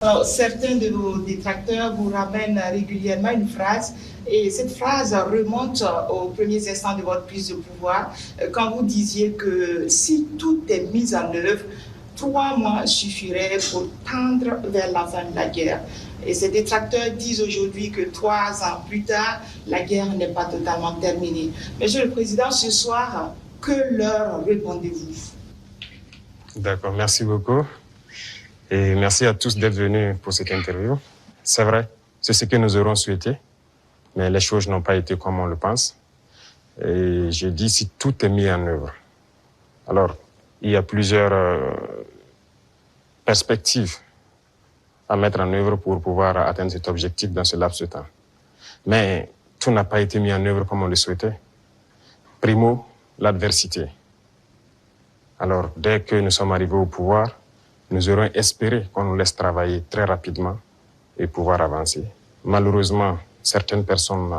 Alors, certains de vos détracteurs vous ramènent régulièrement une phrase, et cette phrase remonte aux premiers instants de votre prise de pouvoir, quand vous disiez que si tout est mis en œuvre, 3 mois suffiraient pour tendre vers la fin de la guerre. Et ces détracteurs disent aujourd'hui que 3 ans plus tard, la guerre n'est pas totalement terminée. Monsieur le Président, ce soir, que leur répondez-vous? D'accord, merci beaucoup. Et merci à tous d'être venus pour cette interview. C'est vrai, c'est ce que nous aurons souhaité, mais les choses n'ont pas été comme on le pense. Et j'ai dit si tout est mis en œuvre. Alors, il y a plusieurs perspectives à mettre en œuvre pour pouvoir atteindre cet objectif dans ce laps de temps. Mais tout n'a pas été mis en œuvre comme on le souhaitait. Primo, l'adversité. Alors, dès que nous sommes arrivés au pouvoir, nous aurions espéré qu'on nous laisse travailler très rapidement et pouvoir avancer. Malheureusement, certaines personnes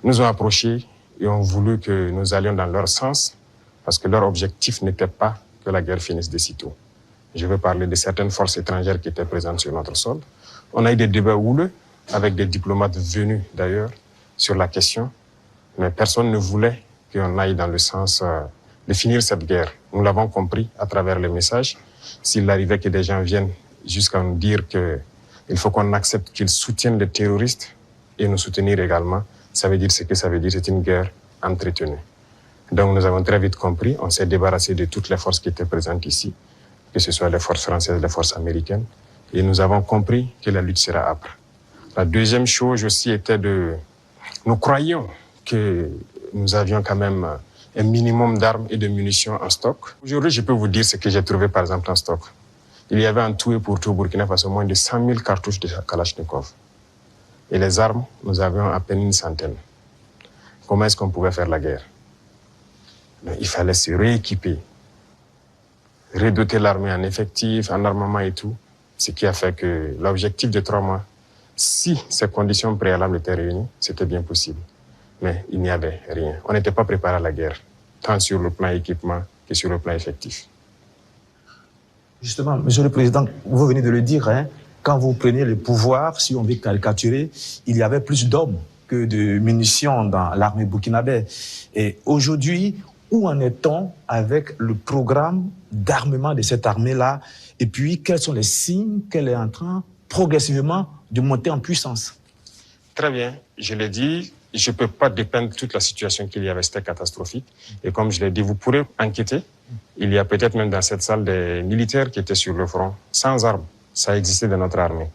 nous ont approchés et ont voulu que nous allions dans leur sens parce que leur objectif n'était pas que la guerre finisse de sitôt. Je veux parler de certaines forces étrangères qui étaient présentes sur notre sol. On a eu des débats houleux avec des diplomates venus d'ailleurs sur la question, mais personne ne voulait qu'on aille dans le sens de finir cette guerre. Nous l'avons compris à travers les messages. S'il arrivait que des gens viennent jusqu'à nous dire qu'il faut qu'on accepte qu'ils soutiennent les terroristes et nous soutenir également, ça veut dire ce que ça veut dire, c'est une guerre entretenue. Donc nous avons très vite compris, on s'est débarrassé de toutes les forces qui étaient présentes ici, que ce soit les forces françaises, les forces américaines, et nous avons compris que la lutte sera âpre. La deuxième chose aussi était nous croyions que nous avions quand même un minimum d'armes et de munitions en stock. Aujourd'hui, je peux vous dire ce que j'ai trouvé par exemple en stock. Il y avait en tout et pour tout au Burkina Faso moins de 100 000 cartouches de Kalachnikov. Et les armes, nous avions à peine une centaine. Comment est-ce qu'on pouvait faire la guerre? Il fallait se rééquiper, redoter l'armée en effectifs, en armement et tout. Ce qui a fait que l'objectif de 3 mois, si ces conditions préalables étaient réunies, c'était bien possible. Mais il n'y avait rien. On n'était pas préparé à la guerre, tant sur le plan équipement que sur le plan effectif. Justement, Monsieur le Président, vous venez de le dire, hein, quand vous preniez le pouvoir, si on veut caricaturer, il y avait plus d'hommes que de munitions dans l'armée burkinabé. Et aujourd'hui, où en est-on avec le programme d'armement de cette armée-là? Et puis, quels sont les signes qu'elle est en train progressivement de monter en puissance? Très bien, je l'ai dit. Je ne peux pas dépeindre toute la situation qu'il y avait, c'était catastrophique. Et comme je l'ai dit, vous pourrez enquêter. Il y a peut-être même dans cette salle des militaires qui étaient sur le front, sans armes. Ça existait dans notre armée.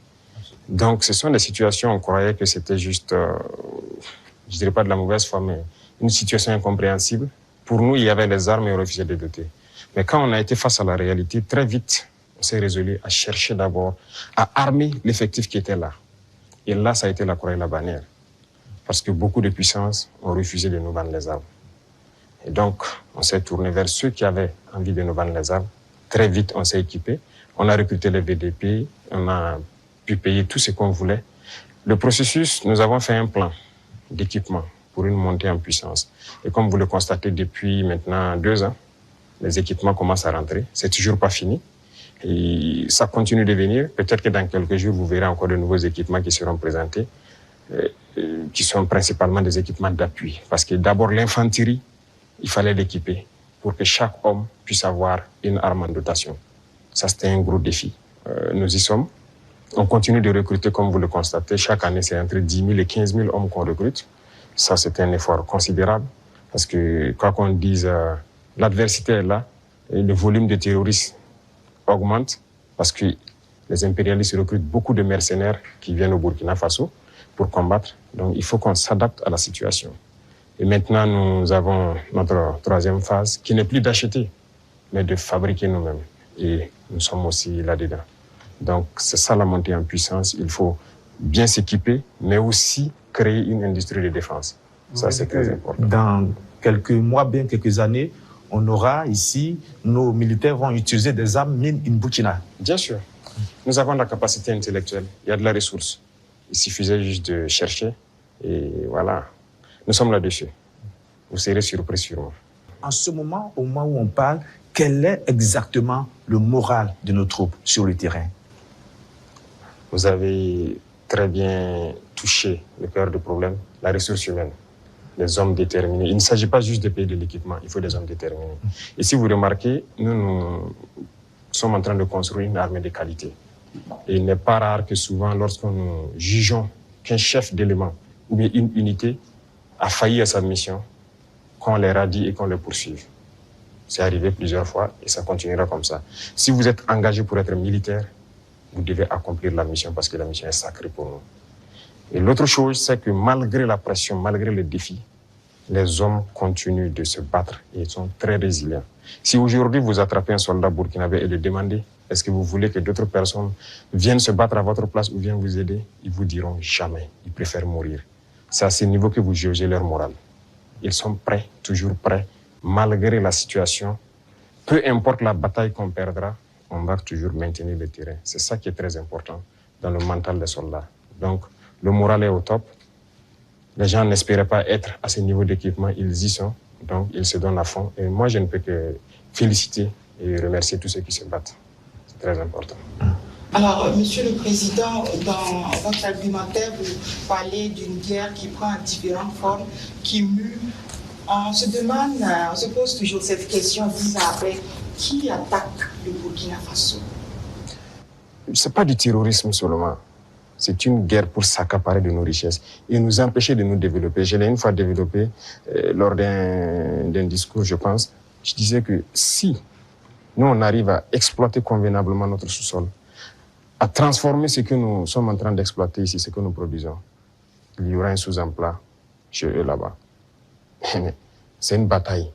Donc ce sont des situations, on croyait que c'était juste, je ne dirais pas de la mauvaise foi, mais une situation incompréhensible. Pour nous, il y avait les armes et on refusait de doter. Mais quand on a été face à la réalité, très vite, on s'est résolu à chercher d'abord à armer l'effectif qui était là. Et là, ça a été la croix et la bannière. Parce que beaucoup de puissances ont refusé de nous vendre les armes. Et donc, on s'est tourné vers ceux qui avaient envie de nous vendre les armes. Très vite, on s'est équipé. On a recruté les VDP, on a pu payer tout ce qu'on voulait. Le processus, nous avons fait un plan d'équipement pour une montée en puissance. Et comme vous le constatez depuis maintenant 2 ans, les équipements commencent à rentrer. C'est toujours pas fini. Et ça continue de venir. Peut-être que dans quelques jours, vous verrez encore de nouveaux équipements qui seront présentés, qui sont principalement des équipements d'appui. Parce que d'abord, l'infanterie, il fallait l'équiper pour que chaque homme puisse avoir une arme en dotation. Ça, c'était un gros défi. Nous y sommes. On continue de recruter, comme vous le constatez. Chaque année, c'est entre 10 000 et 15 000 hommes qu'on recrute. Ça, c'est un effort considérable. Parce que, quoi qu'on dise, l'adversité est là. Et le volume de terroristes augmente. Parce que les impérialistes recrutent beaucoup de mercenaires qui viennent au Burkina Faso pour combattre. Donc, il faut qu'on s'adapte à la situation. Et maintenant, nous avons notre 3e phase, qui n'est plus d'acheter, mais de fabriquer nous-mêmes. Et nous sommes aussi là-dedans. Donc, c'est ça la montée en puissance. Il faut bien s'équiper, mais aussi créer une industrie de défense. Ça, c'est très important. Dans quelques mois, bien quelques années, on aura ici, nos militaires vont utiliser des armes made in Burkina. Bien sûr. Nous avons la capacité intellectuelle. Il y a de la ressource. Il suffisait juste de chercher. Et voilà. Nous sommes là-dessus. Vous serez surpris sûrement. En ce moment, au moment où on parle, quel est exactement le moral de nos troupes sur le terrain? Vous avez très bien touché le cœur du problème, la ressource humaine, les hommes déterminés. Il ne s'agit pas juste de payer de l'équipement, il faut des hommes déterminés. Et si vous remarquez, nous sommes en train de construire une armée de qualité. Et il n'est pas rare que souvent, lorsque nous jugeons qu'un chef d'élément ou bien une unité a failli à sa mission, qu'on les radie et qu'on les poursuive. C'est arrivé plusieurs fois et ça continuera comme ça. Si vous êtes engagé pour être militaire, vous devez accomplir la mission parce que la mission est sacrée pour nous. Et l'autre chose, c'est que malgré la pression, malgré les défis, les hommes continuent de se battre et ils sont très résilients. Si aujourd'hui vous attrapez un soldat burkinabé et le demandez, est-ce que vous voulez que d'autres personnes viennent se battre à votre place ou viennent vous aider? Ils vous diront jamais. Ils préfèrent mourir. C'est à ce niveau que vous jugez leur morale. Ils sont prêts, toujours prêts, malgré la situation. Peu importe la bataille qu'on perdra, on va toujours maintenir le terrain. C'est ça qui est très important dans le mental des soldats. Donc, le moral est au top. Les gens n'espéraient pas être à ce niveau d'équipement. Ils y sont. Donc, ils se donnent à fond. Et moi, je ne peux que féliciter et remercier tous ceux qui se battent. C'est très important. Alors, Monsieur le Président, dans votre argumentaire, vous parlez d'une guerre qui prend différentes formes, qui mue. On se pose toujours cette question 10 ans après, qui attaque le Burkina Faso? Ce n'est pas du terrorisme seulement. C'est une guerre pour s'accaparer de nos richesses et nous empêcher de nous développer. Je l'ai une fois développé lors d'un discours, je pense. Je disais que si nous, on arrive à exploiter convenablement notre sous-sol, à transformer ce que nous sommes en train d'exploiter ici, ce que nous produisons, il y aura un sous-emploi chez eux là-bas. C'est une bataille.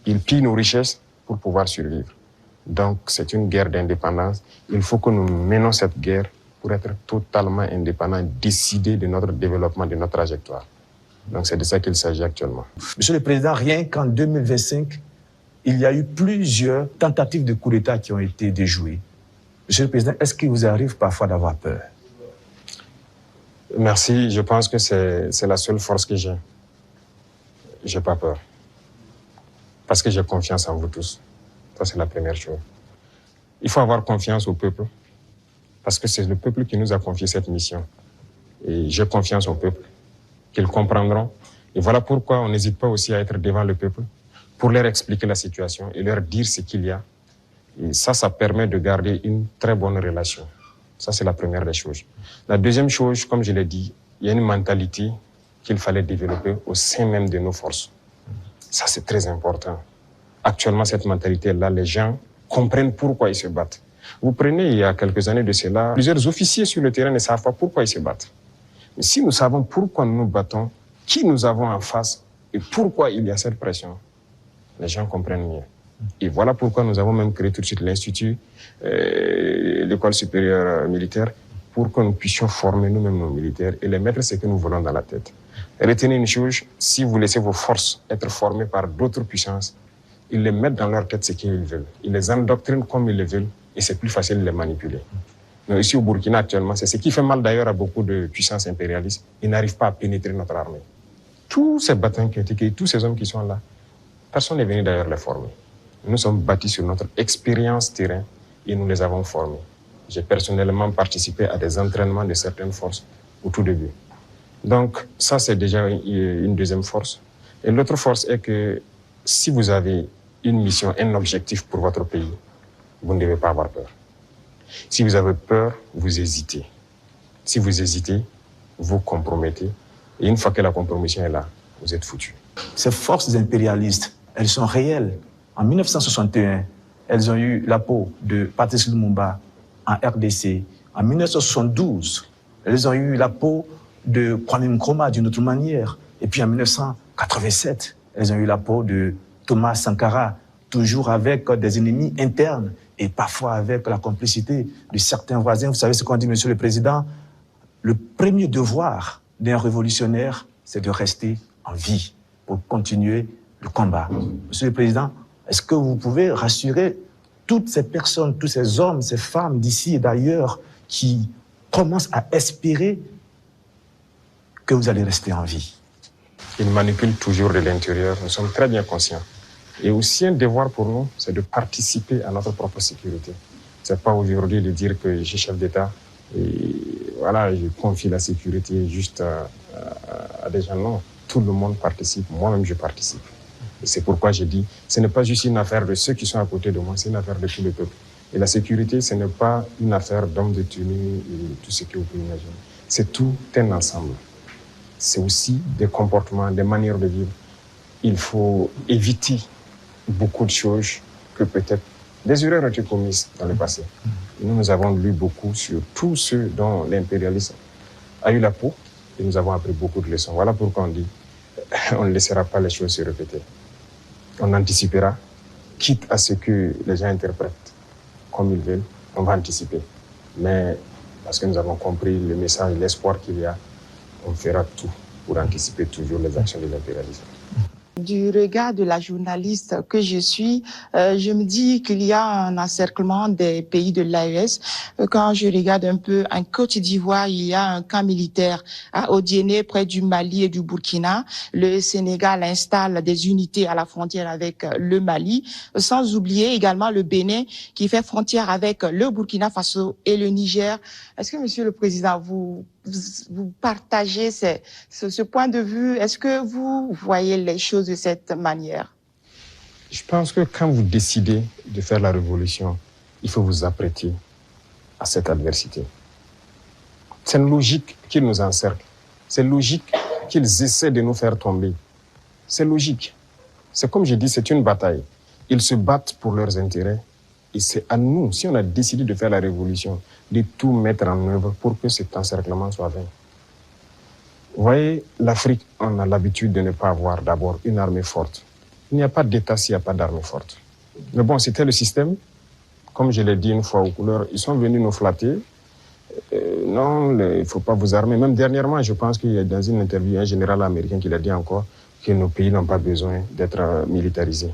Ils pillent nos richesses pour pouvoir survivre. Donc, c'est une guerre d'indépendance. Il faut que nous menons cette guerre pour être totalement indépendants, décider de notre développement, de notre trajectoire. Donc, c'est de ça qu'il s'agit actuellement. Monsieur le Président, rien qu'en 2025, il y a eu plusieurs tentatives de coup d'État qui ont été déjouées. Monsieur le Président, est-ce qu'il vous arrive parfois d'avoir peur? Merci. Je pense que c'est la seule force que j'ai. Je n'ai pas peur. Parce que j'ai confiance en vous tous. Ça, c'est la première chose. Il faut avoir confiance au peuple. Parce que c'est le peuple qui nous a confié cette mission. Et j'ai confiance au peuple, qu'ils comprendront. Et voilà pourquoi on n'hésite pas aussi à être devant le peuple pour leur expliquer la situation et leur dire ce qu'il y a. Et ça permet de garder une très bonne relation. Ça, c'est la première des choses. La deuxième chose, comme je l'ai dit, il y a une mentalité qu'il fallait développer au sein même de nos forces. Ça, c'est très important. Actuellement, cette mentalité-là, les gens comprennent pourquoi ils se battent. Vous prenez, il y a quelques années de cela, plusieurs officiers sur le terrain ne savent pas pourquoi ils se battent. Mais si nous savons pourquoi nous nous battons, qui nous avons en face et pourquoi il y a cette pression, les gens comprennent mieux. Et voilà pourquoi nous avons même créé tout de suite l'Institut, l'école supérieure militaire, pour que nous puissions former nous-mêmes nos militaires et les mettre ce que nous voulons dans la tête. Retenez une chose, si vous laissez vos forces être formées par d'autres puissances, ils les mettent dans leur tête ce qu'ils veulent. Ils les endoctrinent comme ils le veulent et c'est plus facile de les manipuler. Mais ici au Burkina actuellement, c'est ce qui fait mal d'ailleurs à beaucoup de puissances impérialistes. Ils n'arrivent pas à pénétrer notre armée. Tous ces bataillons qui ont été créés, tous ces hommes qui sont là, personne n'est venu d'ailleurs les former. Nous sommes bâtis sur notre expérience terrain et nous les avons formés. J'ai personnellement participé à des entraînements de certaines forces au tout début. Donc ça, c'est déjà une deuxième force. Et l'autre force est que si vous avez une mission, un objectif pour votre pays, vous ne devez pas avoir peur. Si vous avez peur, vous hésitez. Si vous hésitez, vous compromettez. Et une fois que la compromission est là, vous êtes foutu. Ces forces impérialistes, elles sont réelles. En 1961, elles ont eu la peau de Patrice Lumumba en RDC. En 1972, elles ont eu la peau de Kwame Nkrumah d'une autre manière. Et puis en 1987, elles ont eu la peau de Thomas Sankara, toujours avec des ennemis internes et parfois avec la complicité de certains voisins. Vous savez ce qu'on dit, Monsieur le Président? Le premier devoir d'un révolutionnaire, c'est de rester en vie pour continuer le combat. Monsieur le Président, est-ce que vous pouvez rassurer toutes ces personnes, tous ces hommes, ces femmes d'ici et d'ailleurs qui commencent à espérer que vous allez rester en vie? Ils manipulent toujours de l'intérieur, nous sommes très bien conscients. Et aussi un devoir pour nous, c'est de participer à notre propre sécurité. Ce n'est pas aujourd'hui de dire que je suis chef d'État, Et voilà, je confie la sécurité juste à des gens. Non, tout le monde participe. Moi-même, je participe. Et c'est pourquoi je dis, ce n'est pas juste une affaire de ceux qui sont à côté de moi, c'est une affaire de tout le peuple. Et la sécurité, ce n'est pas une affaire d'hommes de tenue et tout ce que vous pouvez imaginer. C'est tout un ensemble. C'est aussi des comportements, des manières de vivre. Il faut éviter beaucoup de choses que peut-être des erreurs ont été commises dans le passé. Nous avons lu beaucoup sur tous ceux dont l'impérialisme a eu la peau et nous avons appris beaucoup de leçons. Voilà pourquoi on dit on ne laissera pas les choses se répéter. On anticipera, quitte à ce que les gens interprètent comme ils veulent, on va anticiper. Mais parce que nous avons compris le message, l'espoir qu'il y a, on fera tout pour anticiper toujours les actions de l'impérialisme. Du regard de la journaliste que je suis, je me dis qu'il y a un encerclement des pays de l'AES. Quand je regarde un peu en Côte d'Ivoire, il y a un camp militaire à Odiéné, près du Mali et du Burkina. Le Sénégal installe des unités à la frontière avec le Mali, sans oublier également le Bénin qui fait frontière avec le Burkina Faso et le Niger. Est-ce que, Monsieur le Président, vous partagez ce point de vue? Est-ce que vous voyez les choses de cette manière? Je pense que quand vous décidez de faire la révolution, il faut vous apprêter à cette adversité. C'est logique qu'ils nous encerclent. C'est logique qu'ils essaient de nous faire tomber. C'est logique. C'est comme je dis, c'est une bataille. Ils se battent pour leurs intérêts. Et c'est à nous, si on a décidé de faire la révolution, de tout mettre en œuvre pour que cet encerclement soit vain. Vous voyez, l'Afrique, on a l'habitude de ne pas avoir d'abord une armée forte. Il n'y a pas d'État s'il n'y a pas d'armée forte. Mais bon, c'était le système. Comme je l'ai dit une fois aux couleurs, ils sont venus nous flatter. Non, il ne faut pas vous armer. Même dernièrement, je pense qu'il y a dans une interview un général américain qui l'a dit encore que nos pays n'ont pas besoin d'être militarisés.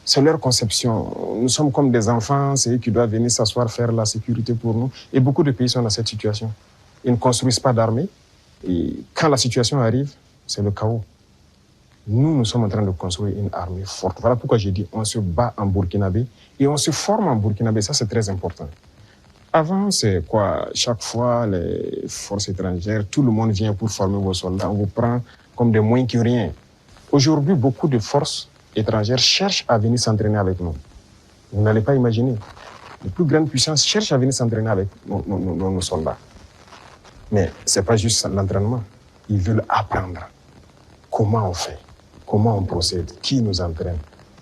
C'est leur conception. Nous sommes comme des enfants, c'est eux qui doivent venir s'asseoir, faire la sécurité pour nous. Et beaucoup de pays sont dans cette situation. Ils ne construisent pas d'armée. Et quand la situation arrive, c'est le chaos. Nous sommes en train de construire une armée forte. Voilà pourquoi j'ai dit on se bat en burkinabé et on se forme en burkinabé. Ça, c'est très important. Avant, c'est quoi? Chaque fois, les forces étrangères, tout le monde vient pour former vos soldats. On vous prend comme des moins que rien. Aujourd'hui, beaucoup de forces étrangères cherchent à venir s'entraîner avec nous. Vous n'allez pas imaginer. Les plus grandes puissances cherchent à venir s'entraîner avec nos soldats. Mais ce n'est pas juste l'entraînement. Ils veulent apprendre comment on fait, comment on procède, qui nous entraîne.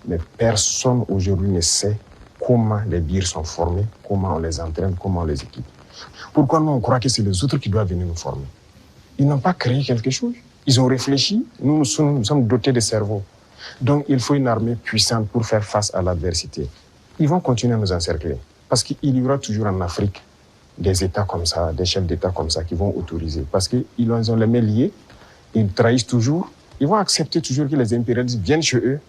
Mais personne aujourd'hui ne sait comment les birs sont formés, comment on les entraîne, comment on les équipe. Pourquoi nous, on croit que c'est les autres qui doivent venir nous former? Ils n'ont pas créé quelque chose. Ils ont réfléchi. Nous sommes dotés de cerveau. Donc, il faut une armée puissante pour faire face à l'adversité. Ils vont continuer à nous encercler. Parce qu'il y aura toujours en Afrique des États comme ça, des chefs d'État comme ça qui vont autoriser. Parce qu'ils ont les mains liées, ils trahissent toujours. Ils vont accepter toujours que les impérialistes viennent chez eux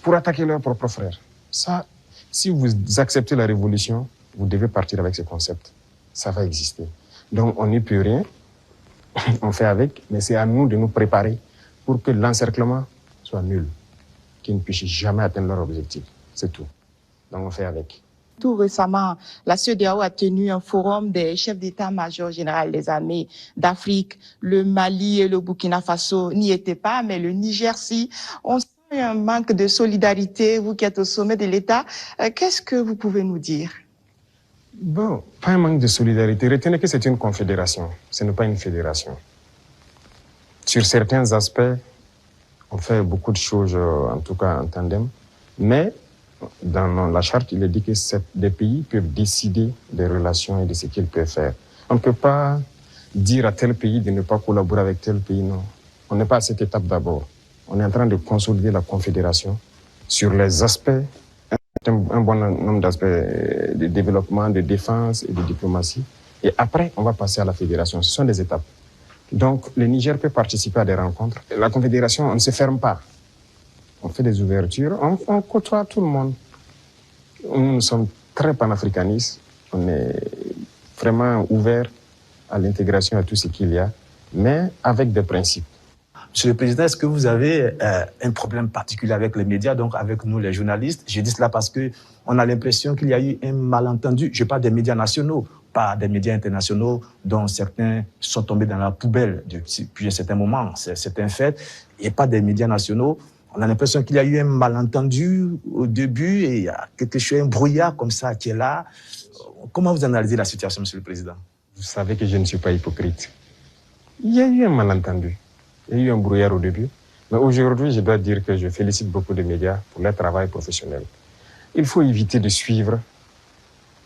pour attaquer leurs propres frères. Ça, si vous acceptez la révolution, vous devez partir avec ce concept. Ça va exister. Donc, on n'y peut rien. On fait avec, mais c'est à nous de nous préparer pour que l'encerclement soit nul, qu'ils ne puissent jamais atteindre leur objectif. C'est tout. Donc, on fait avec. Tout récemment, la CEDEAO a tenu un forum des chefs d'état-major général des armées d'Afrique. Le Mali et le Burkina Faso n'y étaient pas, mais le Niger, si. On sent un manque de solidarité, vous qui êtes au sommet de l'État. Qu'est-ce que vous pouvez nous dire? Bon, pas un manque de solidarité. Retenez que c'est une confédération, ce n'est pas une fédération. Sur certains aspects, on fait beaucoup de choses, en tout cas en tandem, mais dans la charte, il est dit que des pays peuvent décider des relations et de ce qu'ils peuvent faire. On ne peut pas dire à tel pays de ne pas collaborer avec tel pays, non. On n'est pas à cette étape d'abord. On est en train de consolider la confédération sur les aspects, un bon nombre d'aspects de développement, de défense et de diplomatie. Et après, on va passer à la fédération. Ce sont des étapes. Donc, le Niger peut participer à des rencontres. La confédération, on ne se ferme pas. On fait des ouvertures, on côtoie tout le monde. Nous sommes très panafricanistes. On est vraiment ouverts à l'intégration, à tout ce qu'il y a, mais avec des principes. Monsieur le Président, est-ce que vous avez un problème particulier avec les médias, donc avec nous les journalistes? Je dis cela parce qu'on a l'impression qu'il y a eu un malentendu. Je parle des médias nationaux, par des médias internationaux dont certains sont tombés dans la poubelle depuis un certain moment. C'est un fait. Et pas des médias nationaux. On a l'impression qu'il y a eu un malentendu au début et il y a quelque chose, un brouillard comme ça qui est là. Comment vous analysez la situation, Monsieur le Président? Vous savez que je ne suis pas hypocrite. Il y a eu un malentendu. Il y a eu un brouillard au début. Mais aujourd'hui, je dois dire que je félicite beaucoup de médias pour leur travail professionnel. Il faut éviter de suivre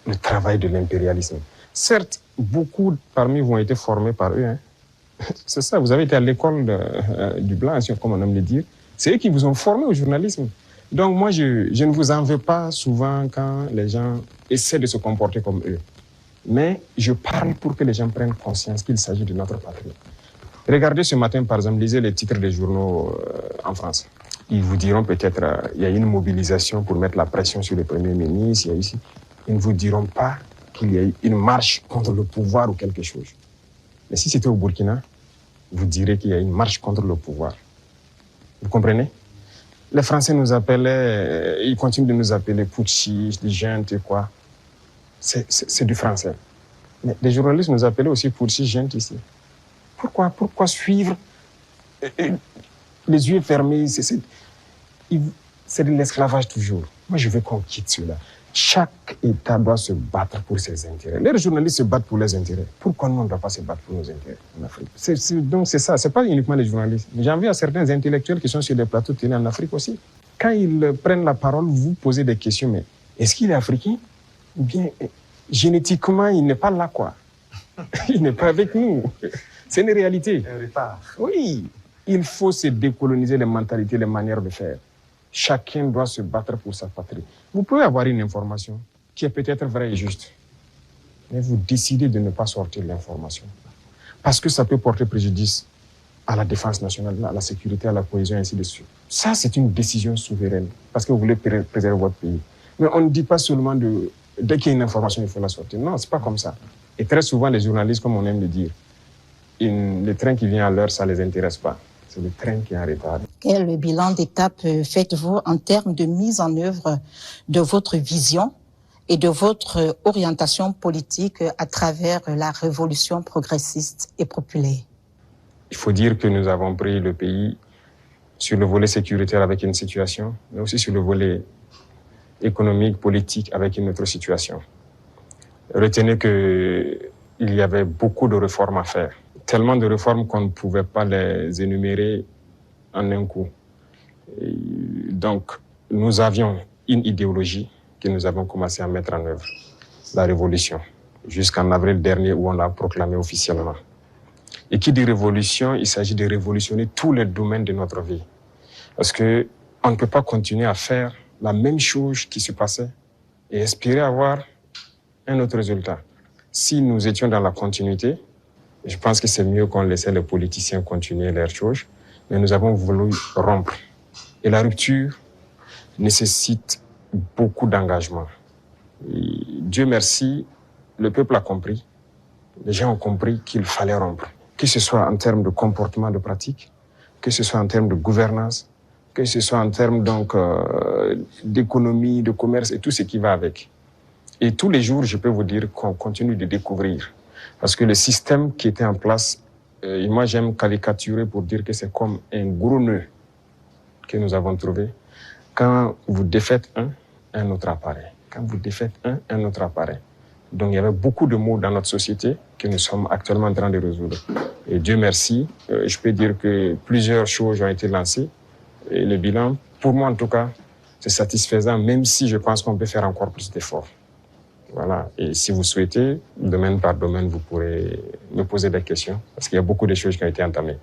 le travail de l'impérialisme. Certes, beaucoup parmi vous ont été formés par eux. Hein. C'est ça, vous avez été à l'école du blanc, comme on aime le dire. C'est eux qui vous ont formé au journalisme. Donc moi, je ne vous en veux pas souvent quand les gens essaient de se comporter comme eux. Mais je parle pour que les gens prennent conscience qu'il s'agit de notre patrie. Regardez ce matin, par exemple, lisez les titres des journaux en France. Ils vous diront peut-être il y a une mobilisation pour mettre la pression sur le Premier ministre, il y a ici. Ils ne vous diront pas qu'il y a une marche contre le pouvoir ou quelque chose. Mais si c'était au Burkina, vous direz qu'il y a une marche contre le pouvoir. Vous comprenez? Les Français nous appelaient, ils continuent de nous appeler putschistes, juntes et quoi. C'est du français. Mais les journalistes nous appelaient aussi putschistes, juntes ici. Pourquoi suivre les yeux fermés? C'est de l'esclavage toujours. Moi, je veux qu'on quitte cela. Chaque État doit se battre pour ses intérêts. Les journalistes se battent pour leurs intérêts. Pourquoi nous, on ne doit pas se battre pour nos intérêts en Afrique? Donc c'est ça, ce n'est pas uniquement les journalistes. J'en veux à certains intellectuels qui sont sur des plateaux de télé en Afrique aussi. Quand ils prennent la parole, vous posez des questions, mais est-ce qu'il est africain? Ou bien, génétiquement, il n'est pas là, quoi. Il n'est pas avec nous. C'est une réalité. Un retard. Oui, il faut se décoloniser les mentalités, les manières de faire. Chacun doit se battre pour sa patrie. Vous pouvez avoir une information qui est peut-être vraie et juste, mais vous décidez de ne pas sortir l'information. Parce que ça peut porter préjudice à la défense nationale, à la sécurité, à la cohésion, et ainsi de suite. Ça, c'est une décision souveraine, parce que vous voulez préserver votre pays. Mais on ne dit pas seulement dès qu'il y a une information, il faut la sortir. Non, c'est pas comme ça. Et très souvent, les journalistes, comme on aime le dire, le train qui vient à l'heure, ça ne les intéresse pas. C'est le train qui est en retard. Quel bilan d'étape faites-vous en termes de mise en œuvre de votre vision et de votre orientation politique à travers la révolution progressiste et populaire? Il faut dire que nous avons pris le pays sur le volet sécuritaire avec une situation, mais aussi sur le volet économique, politique avec une autre situation. Retenez qu'il y avait beaucoup de réformes à faire. Tellement de réformes qu'on ne pouvait pas les énumérer en un coup. Et donc, nous avions une idéologie que nous avons commencé à mettre en œuvre, la révolution, jusqu'en avril dernier où on l'a proclamée officiellement. Et qui dit révolution, il s'agit de révolutionner tous les domaines de notre vie. Parce qu'on ne peut pas continuer à faire la même chose qui se passait et espérer avoir un autre résultat. Si nous étions dans la continuité, je pense que c'est mieux qu'on laissait les politiciens continuer leurs choses, mais nous avons voulu rompre. Et la rupture nécessite beaucoup d'engagement. Dieu merci, le peuple a compris, les gens ont compris qu'il fallait rompre. Que ce soit en termes de comportement, de pratique, que ce soit en termes de gouvernance, que ce soit en termes donc d'économie, de commerce et tout ce qui va avec. Et tous les jours, je peux vous dire qu'on continue de découvrir. Parce que le système qui était en place, et moi j'aime caricaturer pour dire que c'est comme un gros nœud que nous avons trouvé. Quand vous défaites un autre apparaît. Quand vous défaites un autre apparaît. Donc il y avait beaucoup de maux dans notre société que nous sommes actuellement en train de résoudre. Et Dieu merci, je peux dire que plusieurs choses ont été lancées. Et le bilan, pour moi en tout cas, c'est satisfaisant, même si je pense qu'on peut faire encore plus d'efforts. Voilà. Et si vous souhaitez, domaine par domaine, vous pourrez me poser des questions, parce qu'il y a beaucoup de choses qui ont été entamées.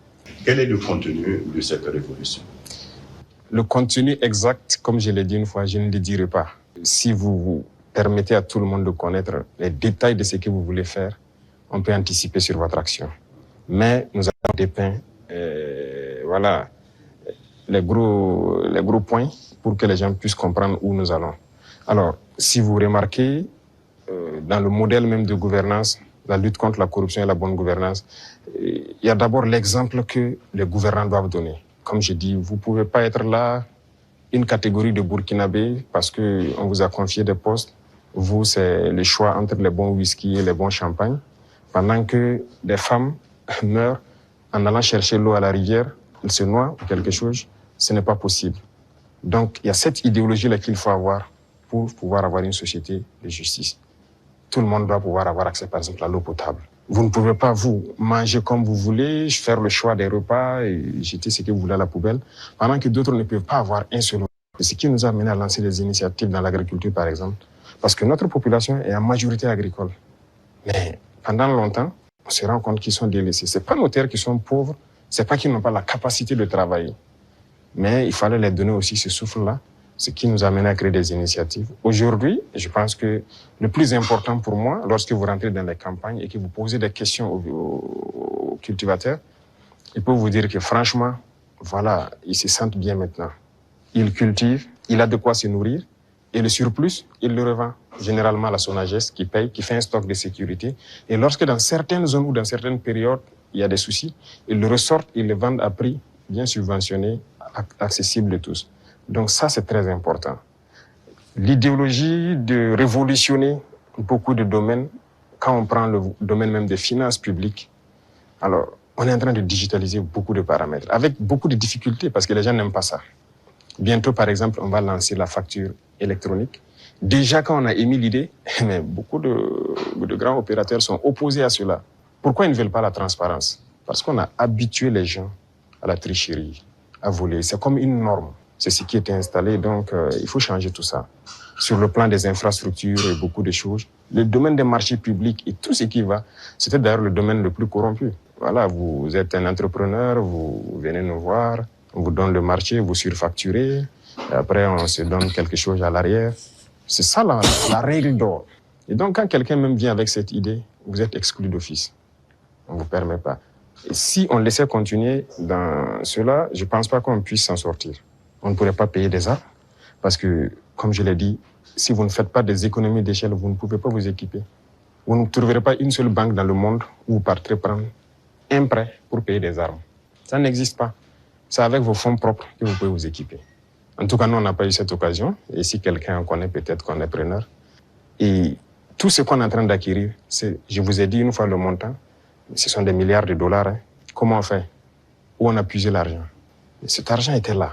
Quel est le contenu de cette révolution? Le contenu exact, comme je l'ai dit une fois, je ne le dirai pas. Si vous permettez à tout le monde de connaître les détails de ce que vous voulez faire, on peut anticiper sur votre action. Mais nous avons dépeint voilà, les gros points pour que les gens puissent comprendre où nous allons. Alors, si vous remarquez, dans le modèle même de gouvernance, la lutte contre la corruption et la bonne gouvernance, il y a d'abord l'exemple que les gouvernants doivent donner. Comme je dis, vous ne pouvez pas être là, une catégorie de Burkinabés, parce qu'on vous a confié des postes, Vous, c'est le choix entre les bons whisky et les bons champagnes. Pendant que des femmes meurent en allant chercher l'eau à la rivière, elles se noient ou quelque chose, ce n'est pas possible. Donc, il y a cette idéologie-là qu'il faut avoir pour pouvoir avoir une société de justice. Tout le monde doit pouvoir avoir accès, par exemple, à l'eau potable. Vous ne pouvez pas, vous, manger comme vous voulez, faire le choix des repas et jeter ce que vous voulez à la poubelle, pendant que d'autres ne peuvent pas avoir un seul eau. Ce qui nous a amené à lancer des initiatives dans l'agriculture, par exemple, parce que notre population est en majorité agricole. Mais pendant longtemps, on se rend compte qu'ils sont délaissés. Ce n'est pas nos terres qui sont pauvres, ce n'est pas qu'ils n'ont pas la capacité de travailler. Mais il fallait les donner aussi ce souffle-là, ce qui nous a amené à créer des initiatives. Aujourd'hui, je pense que le plus important pour moi, lorsque vous rentrez dans les campagnes et que vous posez des questions aux cultivateurs, ils peuvent vous dire que franchement, voilà, ils se sentent bien maintenant. Ils cultivent, il a de quoi se nourrir, et le surplus, il le revend généralement à la SONAGES qui paye, qui fait un stock de sécurité. Et lorsque dans certaines zones ou dans certaines périodes, il y a des soucis, ils le ressortent, ils le vendent à prix bien subventionné, accessible de tous. Donc ça, c'est très important. L'idéologie de révolutionner beaucoup de domaines, quand on prend le domaine même des finances publiques, alors on est en train de digitaliser beaucoup de paramètres, avec beaucoup de difficultés parce que les gens n'aiment pas ça. Bientôt, par exemple, on va lancer la facture électronique. Déjà, quand on a émis l'idée, mais beaucoup de grands opérateurs sont opposés à cela. Pourquoi ils ne veulent pas la transparence? Parce qu'on a habitué les gens à la tricherie, à voler. C'est comme une norme. C'est ce qui était installé, donc il faut changer tout ça. Sur le plan des infrastructures et beaucoup de choses, le domaine des marchés publics et tout ce qui va, c'était d'ailleurs le domaine le plus corrompu. Voilà, vous êtes un entrepreneur, vous venez nous voir, on vous donne le marché, vous surfacturez, et après on se donne quelque chose à l'arrière. C'est ça la règle d'or. Et donc quand quelqu'un même vient avec cette idée, vous êtes exclu d'office. On ne vous permet pas. Et si on laissait continuer dans cela, je ne pense pas qu'on puisse s'en sortir. On ne pourrait pas payer des arbres parce que, comme je l'ai dit, si vous ne faites pas des économies d'échelle, vous ne pouvez pas vous équiper. Vous ne trouverez pas une seule banque dans le monde où vous partez prendre un prêt pour payer des armes. Ça n'existe pas. C'est avec vos fonds propres que vous pouvez vous équiper. En tout cas, nous, on n'a pas eu cette occasion. Et si quelqu'un en connaît, peut-être qu'on est preneur. Et tout ce qu'on est en train d'acquérir, je vous ai dit une fois le montant, ce sont des milliards de dollars. Hein. Comment on fait? Où on a puisé l'argent? Et cet argent était là.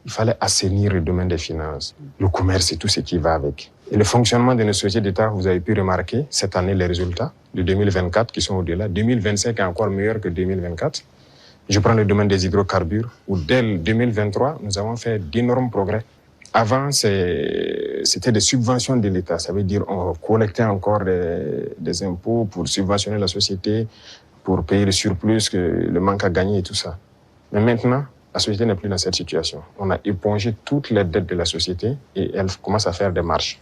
Il fallait assainir le domaine des finances, le commerce et tout ce qui va avec. Et le fonctionnement de nos sociétés d'État, vous avez pu remarquer cette année les résultats de 2024 qui sont au-delà. 2025 est encore meilleur que 2024. Je prends le domaine des hydrocarbures où dès 2023, nous avons fait d'énormes progrès. Avant, c'était des subventions de l'État. Ça veut dire on collectait encore des impôts pour subventionner la société, pour payer le surplus, le manque à gagner et tout ça. Mais maintenant, la société n'est plus dans cette situation. On a épongé toutes les dettes de la société et elle commence à faire des marches.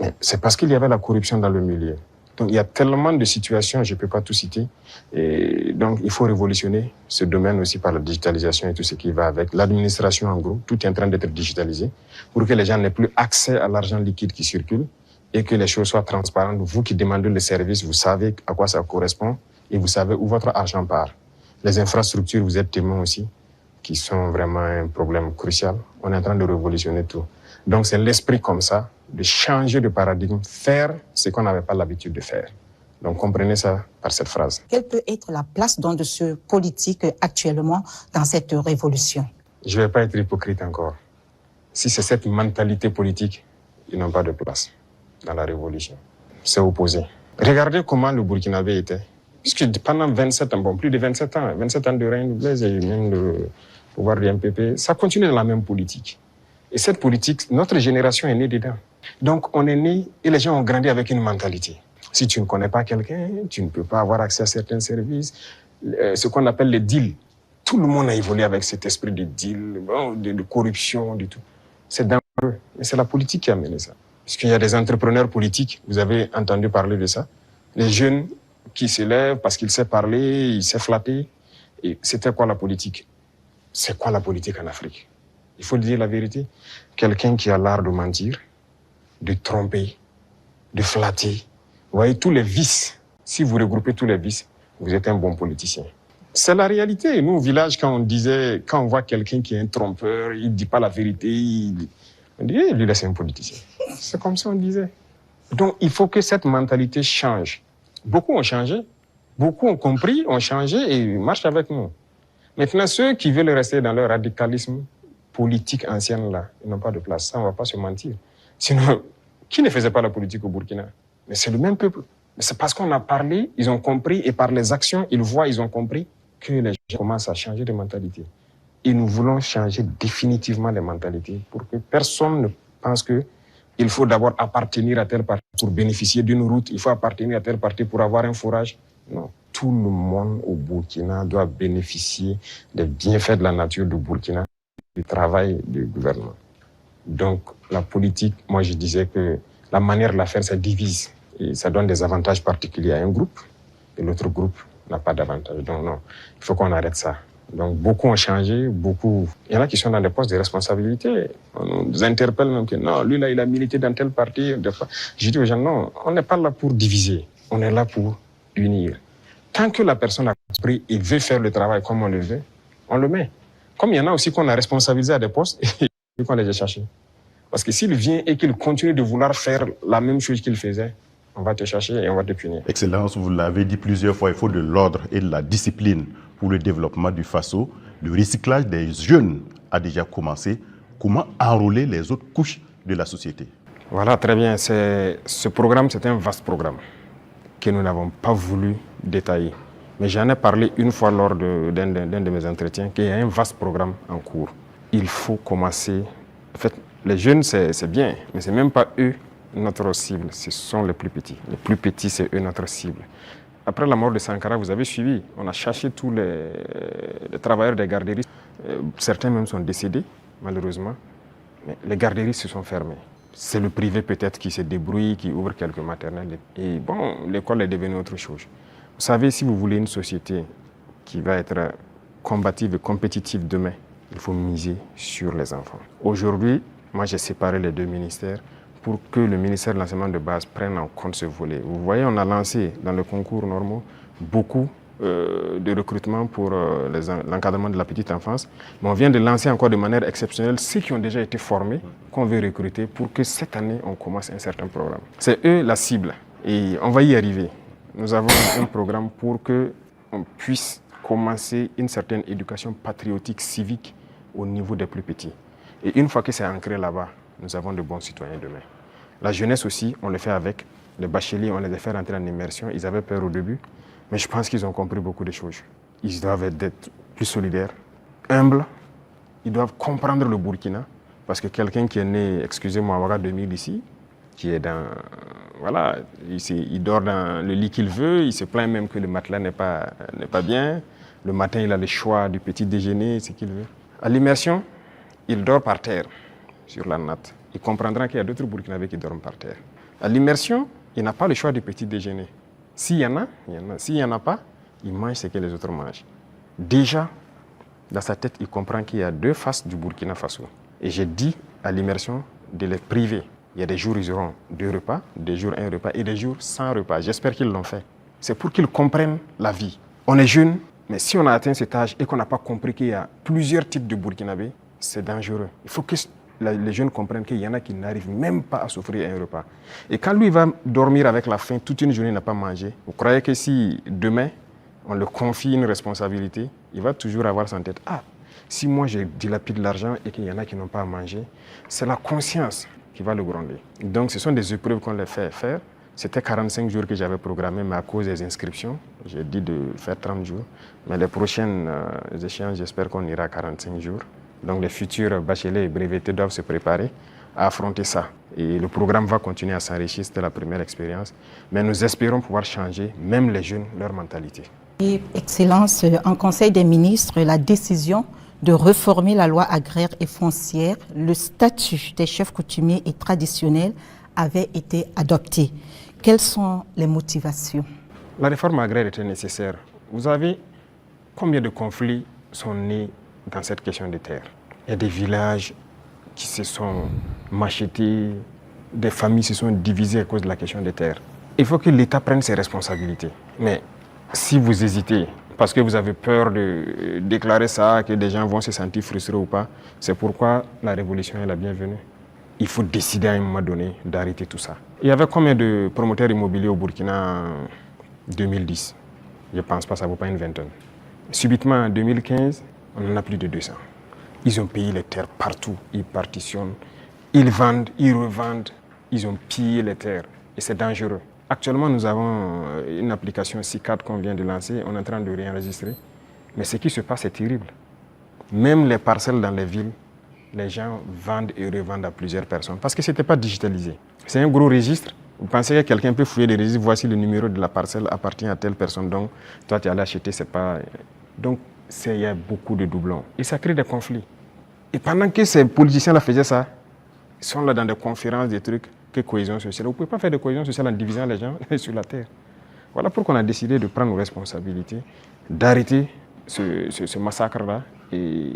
Mais c'est parce qu'il y avait la corruption dans le milieu. Donc il y a tellement de situations, je ne peux pas tout citer. Et donc il faut révolutionner ce domaine aussi par la digitalisation et tout ce qui va avec. L'administration en gros, tout est en train d'être digitalisé pour que les gens n'aient plus accès à l'argent liquide qui circule et que les choses soient transparentes. Vous qui demandez le service, vous savez à quoi ça correspond et vous savez où votre argent part. Les infrastructures, vous êtes témoins aussi, qui sont vraiment un problème crucial. On est en train de révolutionner tout. Donc c'est l'esprit comme ça, de changer de paradigme, faire ce qu'on n'avait pas l'habitude de faire. Donc comprenez ça par cette phrase. Quelle peut être la place donc de ce politique actuellement dans cette révolution? Je ne vais pas être hypocrite encore. Si c'est cette mentalité politique, ils n'ont pas de place dans la révolution. C'est opposé. Regardez comment le Burkinabé était. Puisque pendant 27 ans, bon, plus de 27 ans de règne de Blaise et même le pouvoir du MPP, ça continue dans la même politique. Et cette politique, notre génération est née dedans. Donc on est né et les gens ont grandi avec une mentalité. Si tu ne connais pas quelqu'un, tu ne peux pas avoir accès à certains services. Ce qu'on appelle les deals. Tout le monde a évolué avec cet esprit de deal, de corruption, du tout. C'est dangereux. Mais c'est la politique qui a mené ça. Puisqu'il y a des entrepreneurs politiques, vous avez entendu parler de ça. Les jeunes qui s'élèvent parce qu'ils savent parler, ils savent flatter. Et c'était quoi la politique? C'est quoi la politique en Afrique? Il faut dire la vérité. Quelqu'un qui a l'art de mentir, de tromper, de flatter. Vous voyez, tous les vices. Si vous regroupez tous les vices, vous êtes un bon politicien. C'est la réalité. Nous, au village, quand on voit quelqu'un qui est un trompeur, il ne dit pas la vérité, on dit, lui, là, c'est un politicien. C'est comme ça on disait. Donc, il faut que cette mentalité change. Beaucoup ont changé. Beaucoup ont compris, ont changé et marchent avec nous. Maintenant, ceux qui veulent rester dans leur radicalisme politique ancienne, là, ils n'ont pas de place. Ça, on ne va pas se mentir. Sinon, qui ne faisait pas la politique au Burkina? Mais c'est le même peuple. Mais c'est parce qu'on a parlé, ils ont compris, et par les actions, ils voient, ils ont compris que les gens commencent à changer de mentalité. Et nous voulons changer définitivement les mentalités pour que personne ne pense qu'il faut d'abord appartenir à tel parti pour bénéficier d'une route, il faut appartenir à tel parti pour avoir un fourrage. Non, tout le monde au Burkina doit bénéficier des bienfaits de la nature du Burkina, du travail du gouvernement. Donc, la politique, moi je disais que la manière de la faire, ça divise. Et ça donne des avantages particuliers à un groupe, et l'autre groupe n'a pas d'avantage. Donc non, il faut qu'on arrête ça. Donc beaucoup ont changé, beaucoup... Il y en a qui sont dans des postes de responsabilité. On nous interpelle même que non, lui là, il a milité dans tel parti. Je dis aux gens, non, on n'est pas là pour diviser, on est là pour unir. Tant que la personne a compris et veut faire le travail comme on le veut, on le met. Comme il y en a aussi qu'on a responsabilisé à des postes et qu'on les a cherchés. Parce que s'il vient et qu'il continue de vouloir faire la même chose qu'il faisait, on va te chercher et on va te punir. Excellence, vous l'avez dit plusieurs fois, il faut de l'ordre et de la discipline pour le développement du FASO. Le recyclage des jeunes a déjà commencé. Comment enrôler les autres couches de la société? Voilà, très bien. Ce programme, c'est un vaste programme que nous n'avons pas voulu détailler. Mais j'en ai parlé une fois lors d'un de mes entretiens, qu'il y a un vaste programme en cours. Il faut commencer... En fait, les jeunes, c'est bien, mais ce n'est même pas eux notre cible, ce sont les plus petits. Les plus petits, c'est eux notre cible. Après la mort de Sankara, vous avez suivi, on a cherché tous les travailleurs des garderies. Certains même sont décédés, malheureusement. Mais les garderies se sont fermées. C'est le privé peut-être qui se débrouille, qui ouvre quelques maternelles. Et bon, l'école est devenue autre chose. Vous savez, si vous voulez une société qui va être combative et compétitive demain, il faut miser sur les enfants. Aujourd'hui, moi j'ai séparé les deux ministères pour que le ministère de l'enseignement de base prenne en compte ce volet. Vous voyez, on a lancé dans le concours normaux beaucoup de recrutement pour l'encadrement de la petite enfance, mais on vient de lancer encore de manière exceptionnelle ceux qui ont déjà été formés, qu'on veut recruter pour que cette année, on commence un certain programme. C'est eux la cible et on va y arriver. Nous avons un programme pour qu'on puisse commencer une certaine éducation patriotique, civique au niveau des plus petits. Et une fois que c'est ancré là-bas, nous avons de bons citoyens demain. La jeunesse aussi, on le fait avec. Les bacheliers, on les a fait rentrer en immersion. Ils avaient peur au début, mais je pense qu'ils ont compris beaucoup de choses. Ils doivent être plus solidaires, humbles. Ils doivent comprendre le Burkina. Parce que quelqu'un qui est né, excusez-moi, à Ouaga 2000 ici, qui est dans... Voilà, il dort dans le lit qu'il veut, il se plaint même que le matelas n'est pas bien. Le matin, il a le choix du petit déjeuner, ce qu'il veut. À l'immersion, il dort par terre, sur la natte. Il comprendra qu'il y a d'autres Burkinabés qui dorment par terre. À l'immersion, il n'a pas le choix du petit déjeuner. S'il y en a, il y en a. S'il n'y en a pas, il mange ce que les autres mangent. Déjà, dans sa tête, il comprend qu'il y a deux faces du Burkina Faso. Et j'ai dit à l'immersion de les priver. Il y a des jours où ils auront 2 repas, des jours 1 repas et des jours sans repas. J'espère qu'ils l'ont fait. C'est pour qu'ils comprennent la vie. On est jeunes, mais si on a atteint cet âge et qu'on n'a pas compris qu'il y a plusieurs types de Burkinabés, c'est dangereux. Il faut que les jeunes comprennent qu'il y en a qui n'arrivent même pas à s'offrir un repas. Et quand lui va dormir avec la faim, toute une journée il n'a pas mangé, vous croyez que si demain on le confie une responsabilité, il va toujours avoir ça en tête. Ah, si moi je dilapide l'argent et qu'il y en a qui n'ont pas à manger, c'est la conscience qui va le gronder. Donc ce sont des épreuves qu'on les fait faire. C'était 45 jours que j'avais programmé, mais à cause des inscriptions, j'ai dit de faire 30 jours. Mais les prochaines échéances, j'espère qu'on ira à 45 jours. Donc les futurs bacheliers et brevetés doivent se préparer à affronter ça. Et le programme va continuer à s'enrichir, c'était la première expérience. Mais nous espérons pouvoir changer, même les jeunes, leur mentalité. Et, Excellence, en Conseil des ministres, la décision de réformer la loi agraire et foncière, le statut des chefs coutumiers et traditionnels avait été adopté. Quelles sont les motivations? La réforme agraire était nécessaire. Vous savez combien de conflits sont nés dans cette question de terre? Il y a des villages qui se sont machetés, des familles se sont divisées à cause de la question des terres. Il faut que l'État prenne ses responsabilités. Mais si vous hésitez, parce que vous avez peur de déclarer ça, que des gens vont se sentir frustrés ou pas, c'est pourquoi la révolution est la bienvenue. il faut décider à un moment donné d'arrêter tout ça. Il y avait combien de promoteurs immobiliers au Burkina en 2010? Je ne pense pas, ça ne vaut pas une vingtaine. Subitement, en 2015, on en a plus de 200. Ils ont payé les terres partout, ils partitionnent, ils vendent, ils revendent, ils ont pillé les terres et c'est dangereux. Actuellement, nous avons une application C4 qu'on vient de lancer, on est en train de réenregistrer. Mais ce qui se passe est terrible. Même les parcelles dans les villes, les gens vendent et revendent à plusieurs personnes parce que ce n'était pas digitalisé. C'est un gros registre. Vous pensez que quelqu'un peut fouiller des registres, voici le numéro de la parcelle appartient à telle personne, donc toi tu es allé acheter, c'est pas... Donc il y a beaucoup de doublons et ça crée des conflits. Et pendant que ces politiciens-là faisaient ça, ils sont là dans des conférences, des trucs, que cohésion sociale. Vous ne pouvez pas faire de cohésion sociale en divisant les gens sur la terre. Voilà pourquoi on a décidé de prendre nos responsabilités, d'arrêter ce massacre-là. Et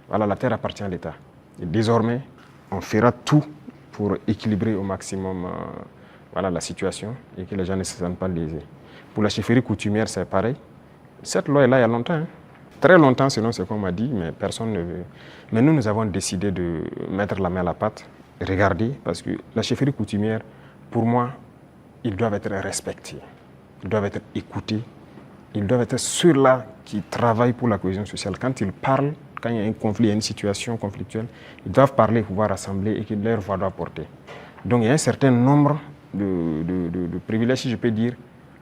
voilà, la terre appartient à l'État. Et désormais, on fera tout pour équilibrer au maximum voilà, la situation et que les gens ne se sentent pas lésés. Pour la chefferie coutumière, c'est pareil. Cette loi est là il y a longtemps. Hein. Très longtemps, selon ce qu'on m'a dit, mais personne ne veut. Mais nous avons décidé de mettre la main à la pâte, regarder, parce que la chefferie coutumière, pour moi, ils doivent être respectés, ils doivent être écoutés, ils doivent être ceux-là qui travaillent pour la cohésion sociale. Quand ils parlent, quand il y a un conflit, il y a une situation conflictuelle, ils doivent parler, pouvoir rassembler et que leur voix doit porter. Donc il y a un certain nombre de privilèges, si je peux dire,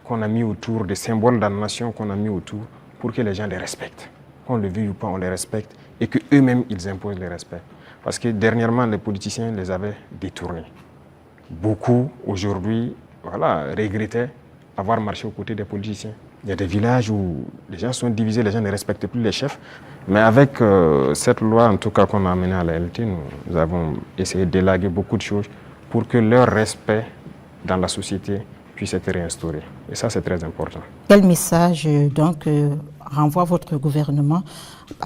qu'on a mis autour, des symboles dans la nation qu'on a mis autour pour que les gens les respectent. Qu'on le veuille ou pas, on les respecte et qu'eux-mêmes, ils imposent le respect. Parce que dernièrement, les politiciens les avaient détournés. Beaucoup, aujourd'hui, voilà, regrettaient avoir marché aux côtés des politiciens. Il y a des villages où les gens sont divisés, les gens ne respectent plus les chefs. Mais avec cette loi, en tout cas, qu'on a amenée à la LT, nous avons essayé d'élaguer beaucoup de choses pour que leur respect dans la société puisse être réinstauré. Et ça, c'est très important. Quel message, donc, renvoie votre gouvernement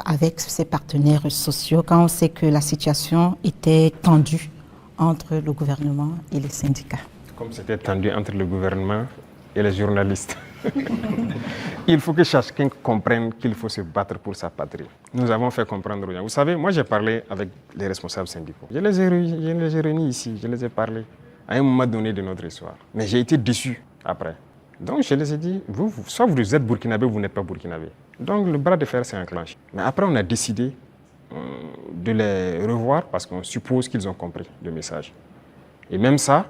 avec ses partenaires sociaux quand on sait que la situation était tendue entre le gouvernement et les syndicats? Comme c'était tendu entre le gouvernement et les journalistes. Il faut que chacun comprenne qu'il faut se battre pour sa patrie. Nous avons fait comprendre aux gens. Vous savez, moi j'ai parlé avec les responsables syndicaux. Je les ai réunis ici, je les ai parlé à un moment donné de notre histoire. Mais j'ai été déçu après. Donc je les ai dit, soit vous êtes burkinabé ou vous n'êtes pas burkinabé. Donc le bras de fer s'est enclenché. Mais après on a décidé de les revoir parce qu'on suppose qu'ils ont compris le message. Et même ça,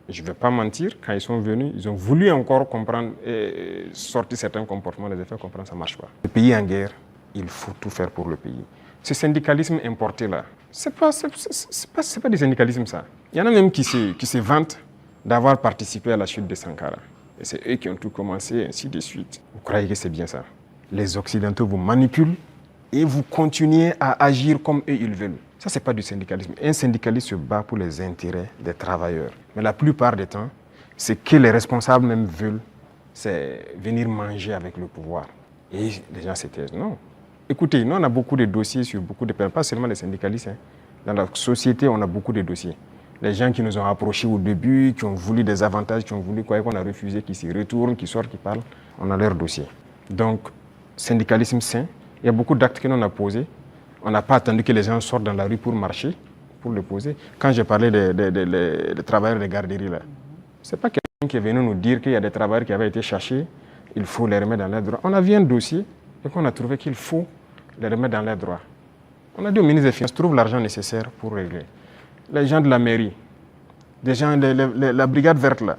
je ne vais pas mentir, quand ils sont venus, ils ont voulu encore comprendre et sortir certains comportements, les faire comprendre, ça ne marche pas. Le pays est en guerre, il faut tout faire pour le pays. Ce syndicalisme importé là, c'est pas du syndicalisme ça. Il y en a même qui se vantent d'avoir participé à la chute de Sankara. Et c'est eux qui ont tout commencé, ainsi de suite. Vous croyez que c'est bien ça? Les Occidentaux vous manipulent et vous continuez à agir comme eux ils veulent. Ça, ce n'est pas du syndicalisme. Un syndicaliste se bat pour les intérêts des travailleurs. Mais la plupart du temps, ce que les responsables même veulent, c'est venir manger avec le pouvoir. Et les gens se taisent. Non. Écoutez, nous, on a beaucoup de dossiers sur beaucoup de personnes, pas seulement les syndicalistes. Hein. Dans la société, on a beaucoup de dossiers. Les gens qui nous ont approchés au début, qui ont voulu des avantages, qui ont voulu quoi, qu'on a refusé, qui s'y retournent, qui sortent, qui parlent, on a leur dossier. Donc, syndicalisme sain, il y a beaucoup d'actes que l'on a posés. On n'a pas attendu que les gens sortent dans la rue pour marcher, pour le poser. Quand j'ai parlé des travailleurs des garderies, ce n'est pas quelqu'un qui est venu nous dire qu'il y a des travailleurs qui avaient été cherchés, il faut les remettre dans leurs droits. On a vu un dossier et qu'on a trouvé qu'il faut les remettre dans leurs droits. On a dit au ministre des Finances, trouve l'argent nécessaire pour régler. Les gens de la mairie, des gens de la brigade verte, là,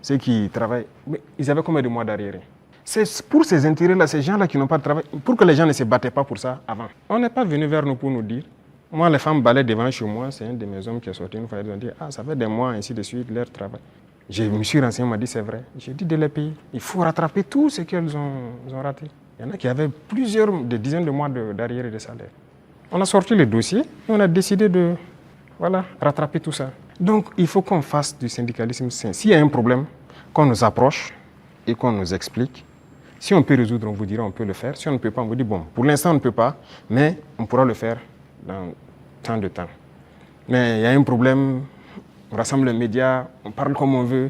ceux qui travaillent, mais ils avaient combien de mois d'arriéré? C'est pour ces intérêts-là, ces gens-là qui n'ont pas de travail, pour que les gens ne se battaient pas pour ça avant. On n'est pas venu vers nous pour nous dire, moi les femmes balaient devant chez moi, c'est un de mes hommes qui est sorti une fois, ils ont dit, ah ça fait des mois, ainsi de suite, leur travail. Je me suis renseigné, on m'a dit, c'est vrai. J'ai dit de les payer. Il faut rattraper tout ce qu'elles ont raté. Il y en a qui avaient des dizaines de mois d'arriérés de salaire. On a sorti le dossier et on a décidé de rattraper tout ça. Donc il faut qu'on fasse du syndicalisme sain. S'il y a un problème, qu'on nous approche et qu'on nous explique. Si on peut résoudre, on vous dira on peut le faire. Si on ne peut pas, on vous dit bon, pour l'instant on ne peut pas, mais on pourra le faire dans tant de temps. Mais il y a un problème, on rassemble les médias, on parle comme on veut.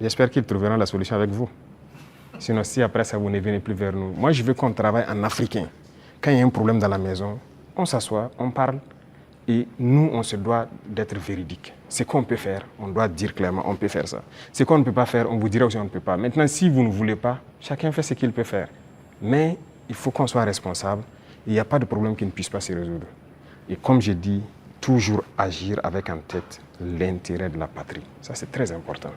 J'espère qu'ils trouveront la solution avec vous. Sinon, si après ça, vous ne venez plus vers nous. Moi, je veux qu'on travaille en africain. Quand il y a un problème dans la maison, on s'assoit, on parle Et nous, on se doit d'être véridique. Ce qu'on peut faire, on doit dire clairement, on peut faire ça. Ce qu'on ne peut pas faire, on vous dira aussi on ne peut pas. Maintenant, si vous ne voulez pas, chacun fait ce qu'il peut faire. Mais il faut qu'on soit responsable. Il n'y a pas de problème qui ne puisse pas se résoudre. Et comme j'ai dit, toujours agir avec en tête l'intérêt de la patrie. Ça, c'est très important.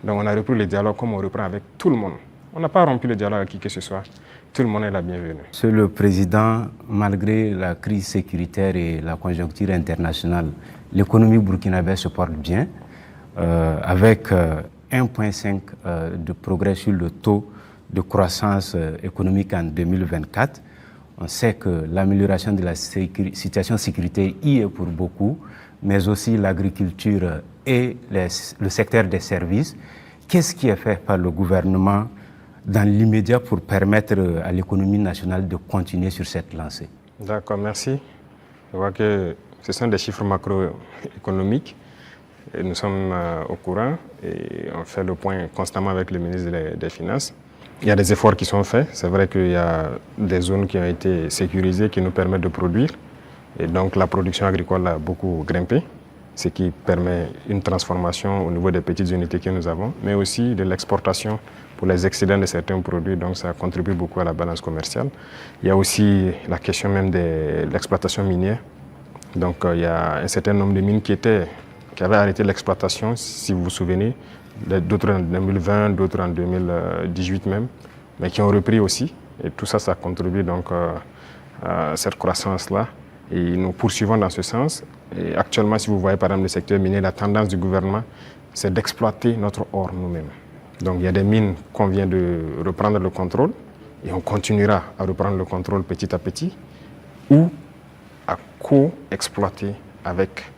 Donc, on a repris le dialogue comme on reprend avec tout le monde. On n'a pas rompu le dialogue avec qui que ce soit. Tout le monde est la bienvenue. Monsieur le Président, malgré la crise sécuritaire et la conjoncture internationale, l'économie burkinabé se porte bien, avec 1,5 de progrès sur le taux de croissance économique en 2024. On sait que l'amélioration de la situation sécuritaire y est pour beaucoup, mais aussi l'agriculture et le secteur des services. Qu'est-ce qui est fait par le gouvernement dans l'immédiat pour permettre à l'économie nationale de continuer sur cette lancée? D'accord, merci. Je vois que ce sont des chiffres macroéconomiques. Et nous sommes au courant et on fait le point constamment avec le ministre des Finances. Il y a des efforts qui sont faits. C'est vrai qu'il y a des zones qui ont été sécurisées qui nous permettent de produire. Et donc la production agricole a beaucoup grimpé, ce qui permet une transformation au niveau des petites unités que nous avons, mais aussi de l'exportation pour les excédents de certains produits. Donc ça contribue beaucoup à la balance commerciale. Il y a aussi la question même de l'exploitation minière. Donc il y a un certain nombre de mines qui avaient arrêté l'exploitation, si vous vous souvenez, d'autres en 2020, d'autres en 2018 même, mais qui ont repris aussi. Et tout ça, ça contribue donc à cette croissance-là. Et nous poursuivons dans ce sens. Et actuellement, si vous voyez par exemple le secteur minier, la tendance du gouvernement, c'est d'exploiter notre or nous-mêmes. Donc il y a des mines qu'on vient de reprendre le contrôle et on continuera à reprendre le contrôle petit à petit ou à co-exploiter avec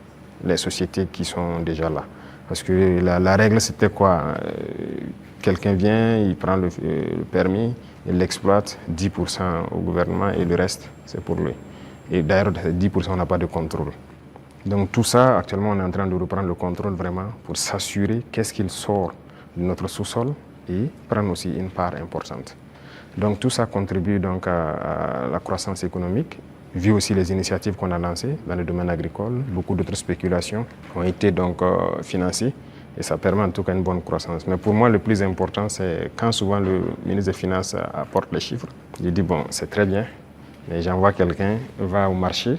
les sociétés qui sont déjà là. Parce que la règle, c'était quoi? Quelqu'un vient, il prend le permis, il l'exploite, 10% au gouvernement et le reste, c'est pour lui. Et d'ailleurs, 10%, on n'a pas de contrôle. Donc tout ça, actuellement, on est en train de reprendre le contrôle vraiment pour s'assurer qu'est-ce qu'il sort de notre sous-sol et prendre aussi une part importante. Donc tout ça contribue donc à la croissance économique, vu aussi les initiatives qu'on a lancées dans le domaine agricole. Beaucoup d'autres spéculations ont été donc financées et ça permet en tout cas une bonne croissance. Mais pour moi, le plus important, c'est quand souvent le ministre des Finances apporte les chiffres, il dit bon, c'est très bien, mais j'envoie quelqu'un, va au marché,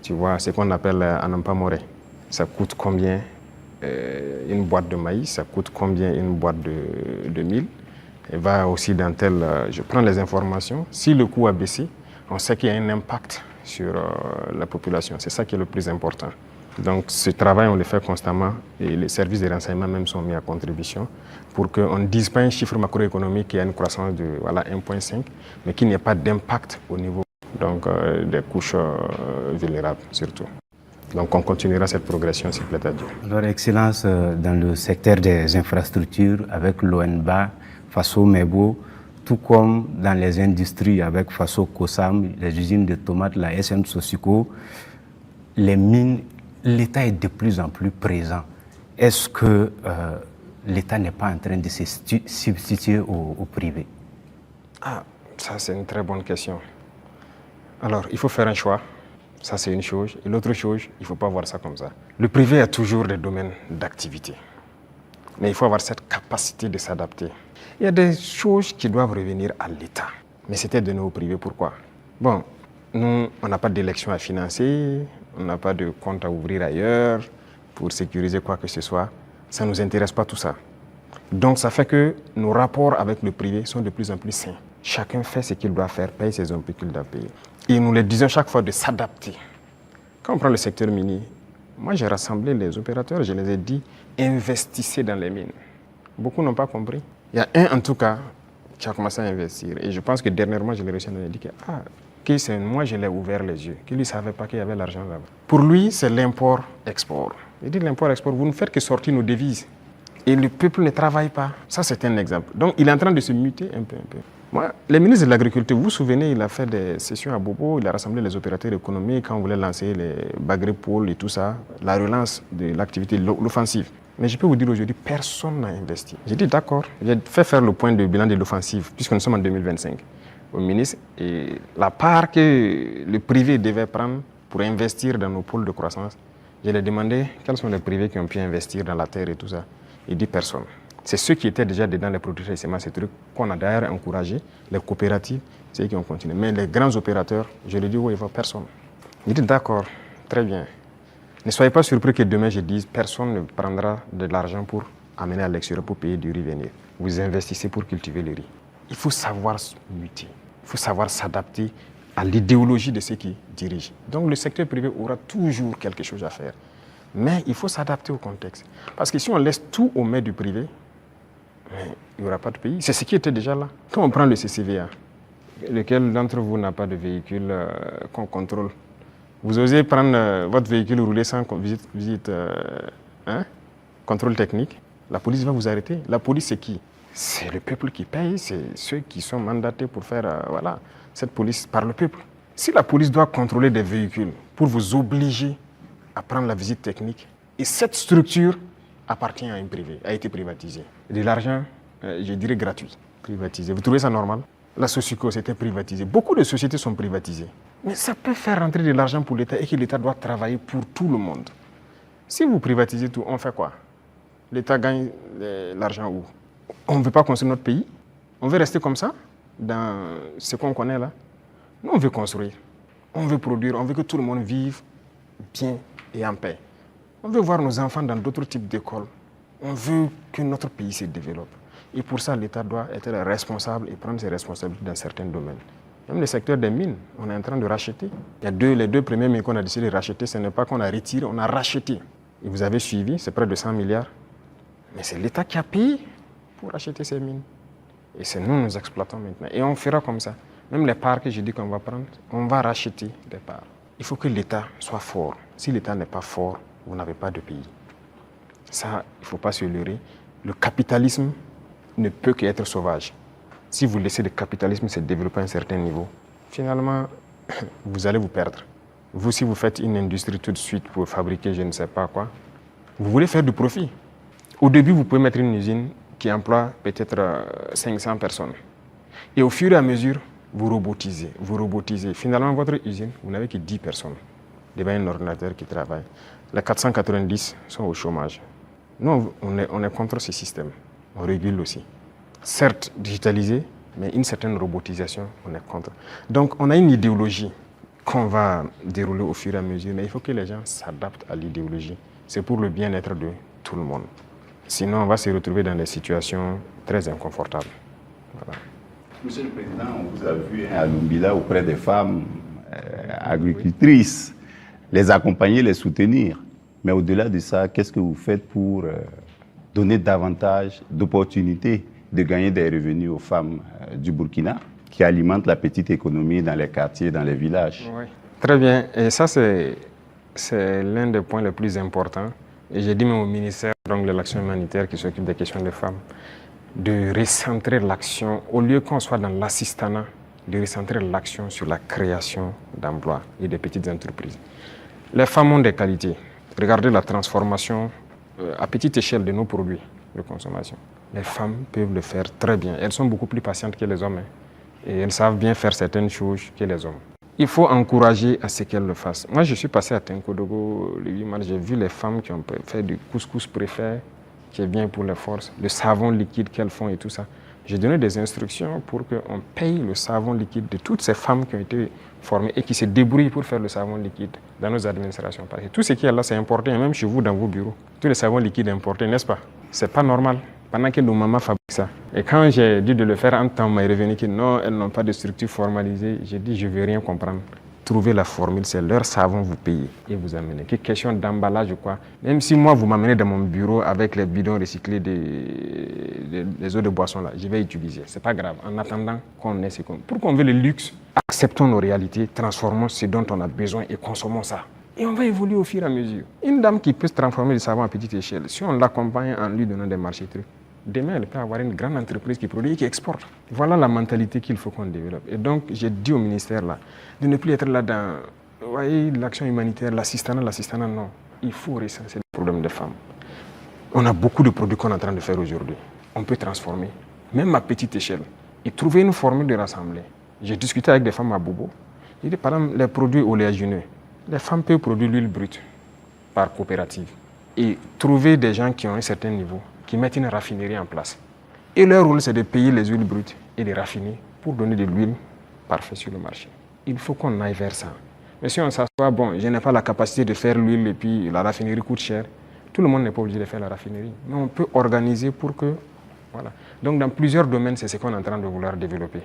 tu vois, ce qu'on appelle Anampa Moré. Ça coûte combien une boîte de maïs, ça coûte combien une boîte de mil. Et va aussi dans tel, je prends les informations. Si le coût a baissé, on sait qu'il y a un impact sur la population. C'est ça qui est le plus important. Donc ce travail, on le fait constamment et les services de renseignement même sont mis à contribution pour qu'on ne dise pas un chiffre macroéconomique qui a une croissance de 1,5, mais qu'il n'y ait pas d'impact au niveau donc, des couches vulnérables surtout. Donc on continuera cette progression, s'il plaît à Dieu. Alors, Excellence, dans le secteur des infrastructures, avec l'ONBA, Faso Mebo, tout comme dans les industries avec Faso Kosam, les usines de tomates, la SM Sosico, les mines, l'État est de plus en plus présent. Est-ce que l'État n'est pas en train de se substituer au privé? Ah, ça c'est une très bonne question. Alors, il faut faire un choix. Ça, c'est une chose. Et l'autre chose, il ne faut pas voir ça comme ça. Le privé a toujours des domaines d'activité. Mais il faut avoir cette capacité de s'adapter. Il y a des choses qui doivent revenir à l'État. Mais c'était donné au privé. Pourquoi? Bon, nous, on n'a pas d'élection à financer, on n'a pas de compte à ouvrir ailleurs pour sécuriser quoi que ce soit. Ça ne nous intéresse pas tout ça. Donc, ça fait que nos rapports avec le privé sont de plus en plus sains. Chacun fait ce qu'il doit faire, paye ses impôts qu'il doit payer. Et nous les disons chaque fois de s'adapter. Quand on prend le secteur minier, moi j'ai rassemblé les opérateurs, je les ai dit, investissez dans les mines. Beaucoup n'ont pas compris. Il y a un en tout cas qui a commencé à investir. Et je pense que dernièrement, je l'ai reçu, il a dit que moi je l'ai ouvert les yeux, qu'il ne savait pas qu'il y avait l'argent là-bas. Pour lui, c'est l'import-export. Il dit l'import-export, vous ne faites que sortir nos devises. Et le peuple ne travaille pas. Ça, c'est un exemple. Donc, il est en train de se muter un peu. Moi, le ministre de l'Agriculture, vous vous souvenez, il a fait des sessions à Bobo, il a rassemblé les opérateurs économiques quand on voulait lancer les Bagré-Pôles et tout ça, la relance de l'activité, l'offensive. Mais je peux vous dire aujourd'hui, personne n'a investi. J'ai dit d'accord, j'ai fait faire le point de bilan de l'offensive, puisque nous sommes en 2025, au ministre, et la part que le privé devait prendre pour investir dans nos pôles de croissance. Je lui ai demandé quels sont les privés qui ont pu investir dans la terre et tout ça. Il dit personne. C'est ceux qui étaient déjà dedans, les producteurs de semences, ces trucs qu'on a d'ailleurs encouragé, les coopératives, c'est eux qui ont continué. Mais les grands opérateurs, je lui ai dit, oui, il ne faut personne. Il dit, d'accord, très bien. Ne soyez pas surpris que demain je dise, personne ne prendra de l'argent pour amener à l'extérieur pour payer du riz venir. Vous investissez pour cultiver le riz. Il faut savoir muter, il faut savoir s'adapter à l'idéologie de ceux qui dirigent. Donc le secteur privé aura toujours quelque chose à faire. Mais il faut s'adapter au contexte. Parce que si on laisse tout aux mains du privé, il n'y aura pas de pays. C'est ce qui était déjà là. Quand on prend le CCVA, lequel d'entre vous n'a pas de véhicule qu'on contrôle? Vous osez prendre votre véhicule rouler sans contrôle technique? La police va vous arrêter. La police, c'est qui? C'est le peuple qui paye, c'est ceux qui sont mandatés pour faire cette police par le peuple. Si la police doit contrôler des véhicules pour vous obliger à prendre la visite technique, et cette structure appartient à un privé, a été privatisée. De l'argent, je dirais gratuit, privatisé. Vous trouvez ça normal? La Socico, c'était privatisé. Beaucoup de sociétés sont privatisées. Mais ça peut faire rentrer de l'argent pour l'État et que l'État doit travailler pour tout le monde. Si vous privatisez tout, on fait quoi? L'État gagne l'argent où? On ne veut pas construire notre pays? On veut rester comme ça, dans ce qu'on connaît là? Nous, on veut construire, on veut produire, on veut que tout le monde vive bien et en paix. On veut voir nos enfants dans d'autres types d'écoles. On veut que notre pays se développe. Et pour ça, l'État doit être responsable et prendre ses responsabilités dans certains domaines. Même le secteur des mines, on est en train de racheter. Il y a les deux premiers mines qu'on a décidé de racheter, ce n'est pas qu'on a retiré, on a racheté. Et vous avez suivi, c'est près de 100 milliards. Mais c'est l'État qui a payé pour acheter ces mines. Et c'est nous exploitons maintenant. Et on fera comme ça. Même les parts que j'ai dit qu'on va prendre, on va racheter des parts. Il faut que l'État soit fort. Si l'État n'est pas fort, vous n'avez pas de pays. Ça, il ne faut pas se leurrer. Le capitalisme ne peut qu'être sauvage. Si vous laissez le capitalisme se développer à un certain niveau, finalement, vous allez vous perdre. Vous, si vous faites une industrie tout de suite pour fabriquer je ne sais pas quoi, vous voulez faire du profit. Au début, vous pouvez mettre une usine qui emploie peut-être 500 personnes. Et au fur et à mesure, vous robotisez. Finalement, votre usine, vous n'avez que 10 personnes devant un ordinateur qui travaille. Les 490 sont au chômage. Nous, on est contre ce système. On régule aussi. Certes, digitalisé, mais une certaine robotisation, on est contre. Donc, on a une idéologie qu'on va dérouler au fur et à mesure, mais il faut que les gens s'adaptent à l'idéologie. C'est pour le bien-être de tout le monde. Sinon, on va se retrouver dans des situations très inconfortables. Voilà. Monsieur le Président, on vous a vu à Lumbila auprès des femmes agricultrices, les accompagner, les soutenir. Mais au-delà de ça, qu'est-ce que vous faites pour donner davantage d'opportunités de gagner des revenus aux femmes du Burkina qui alimentent la petite économie dans les quartiers, dans les villages? Oui. Très bien. Et ça, c'est l'un des points les plus importants. Et j'ai dit même au ministère de l'Action humanitaire qui s'occupe des questions des femmes, de recentrer l'action, au lieu qu'on soit dans l'assistanat, de recentrer l'action sur la création d'emplois et des petites entreprises. Les femmes ont des qualités. Regardez la transformation à petite échelle de nos produits de consommation. Les femmes peuvent le faire très bien. Elles sont beaucoup plus patientes que les hommes. Et elles savent bien faire certaines choses que les hommes. Il faut encourager à ce qu'elles le fassent. Moi, je suis passé à Tenkodogo le 8 mars. J'ai vu les femmes qui ont fait du couscous préfet, qui est bien pour les forces, le savon liquide qu'elles font et tout ça. J'ai donné des instructions pour qu'on paye le savon liquide de toutes ces femmes qui ont été formées et qui se débrouillent pour faire le savon liquide dans nos administrations. Parce que tout ce qui est là, c'est importé, même chez vous, dans vos bureaux. Tous les savons liquides importés, n'est-ce pas? C'est pas normal. Pendant que nos mamans fabriquent ça. Et quand j'ai dit de le faire en temps, on m'a revenu que non, elles n'ont pas de structure formalisée. J'ai dit, je ne veux rien comprendre. Trouvez la formule, c'est leur savon, vous payez et vous amenez. Que question d'emballage ou quoi. Même si moi, vous m'amenez dans mon bureau avec les bidons recyclés des eaux de boisson, là, je vais utiliser. Ce n'est pas grave. En attendant qu'on ait ce qu'on... Pour qu'on veut le luxe, acceptons nos réalités, transformons ce dont on a besoin et consommons ça. Et on va évoluer au fur et à mesure. Une dame qui peut se transformer le savon à petite échelle, si on l'accompagne en lui donnant des marchés trucs, demain, elle peut avoir une grande entreprise qui produit et qui exporte. Voilà la mentalité qu'il faut qu'on développe. Et donc, j'ai dit au ministère là, de ne plus être là dans, vous voyez, l'action humanitaire, l'assistanat, non. Il faut recenser le problème des femmes. On a beaucoup de produits qu'on est en train de faire aujourd'hui. On peut transformer, même à petite échelle, et trouver une formule de rassembler. J'ai discuté avec des femmes à Bobo. J'ai dit, par exemple, les produits oléagineux. Les femmes peuvent produire l'huile brute par coopérative et trouver des gens qui ont un certain niveau, qui mettent une raffinerie en place. Et leur rôle, c'est de payer les huiles brutes et de raffiner pour donner de l'huile parfaite sur le marché. Il faut qu'on aille vers ça. Mais si on s'assoit, bon, je n'ai pas la capacité de faire l'huile et puis la raffinerie coûte cher, tout le monde n'est pas obligé de faire la raffinerie. Mais on peut organiser pour que... Voilà. Donc dans plusieurs domaines, c'est ce qu'on est en train de vouloir développer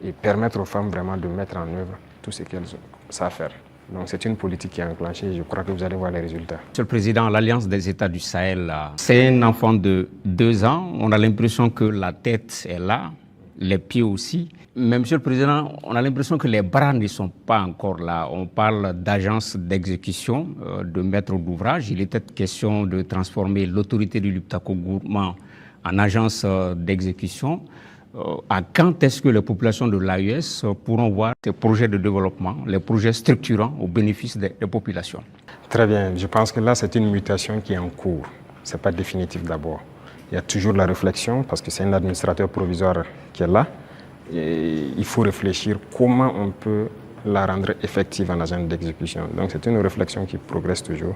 et permettre aux femmes vraiment de mettre en œuvre tout ce qu'elles savent faire. Donc c'est une politique qui est enclenchée et je crois que vous allez voir les résultats. Monsieur le Président, l'Alliance des États du Sahel, c'est un enfant de 2 ans. On a l'impression que la tête est là, les pieds aussi. Mais Monsieur le Président, on a l'impression que les bras ne sont pas encore là. On parle d'agence d'exécution, de maître d'ouvrage. Il était question de transformer l'autorité du Liptako Gourmand en agence d'exécution. À quand est-ce que les populations de l'AES pourront voir ces projets de développement, les projets structurants au bénéfice des populations? Très bien. Je pense que là, c'est une mutation qui est en cours. Ce n'est pas définitif d'abord. Il y a toujours la réflexion, parce que c'est un administrateur provisoire qui est là. Et il faut réfléchir comment on peut la rendre effective en agent d'exécution. Donc c'est une réflexion qui progresse toujours,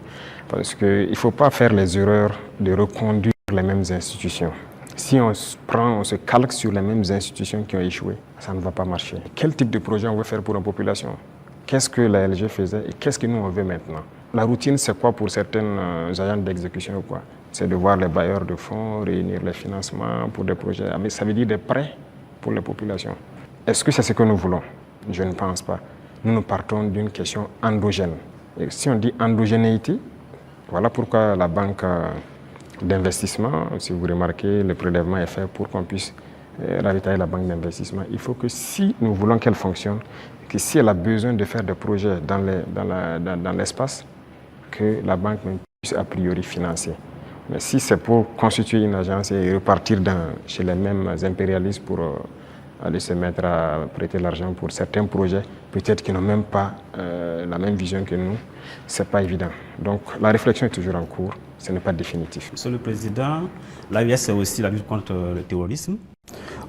parce qu'il ne faut pas faire les erreurs de reconduire les mêmes institutions. Si on se calque sur les mêmes institutions qui ont échoué, ça ne va pas marcher. Quel type de projet on veut faire pour la population? Qu'est-ce que la LG faisait et qu'est-ce que nous on veut maintenant? La routine, c'est quoi pour certains agents d'exécution ou quoi? C'est de voir les bailleurs de fonds, réunir les financements pour des projets. Mais ça veut dire des prêts pour les populations. Est-ce que c'est ce que nous voulons? Je ne pense pas. Nous partons d'une question endogène. Et si on dit endogénéité, voilà pourquoi la banque d'investissement, si vous remarquez, le prélèvement est fait pour qu'on puisse ravitailler la banque d'investissement. Il faut que si nous voulons qu'elle fonctionne, que si elle a besoin de faire des projets dans l'espace, que la banque puisse a priori financer. Mais si c'est pour constituer une agence et repartir chez les mêmes impérialistes pour aller se mettre à prêter l'argent pour certains projets, peut-être qu'ils n'ont même pas la même vision que nous, ce n'est pas évident. Donc la réflexion est toujours en cours, ce n'est pas définitif. Monsieur le Président, l'AES, c'est aussi la lutte contre le terrorisme.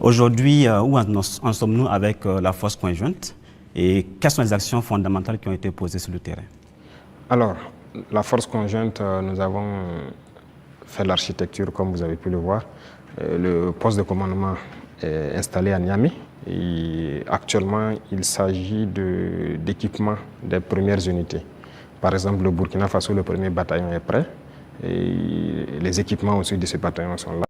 Aujourd'hui, où en sommes-nous avec la force conjointe et quelles sont les actions fondamentales qui ont été posées sur le terrain? Alors, la force conjointe, nous avons fait l'architecture, comme vous avez pu le voir. Le poste de commandement est installé à Niamey et actuellement, il s'agit d'équipement des premières unités. Par exemple, le Burkina Faso, le premier bataillon est prêt et les équipements aussi de ce bataillon sont là.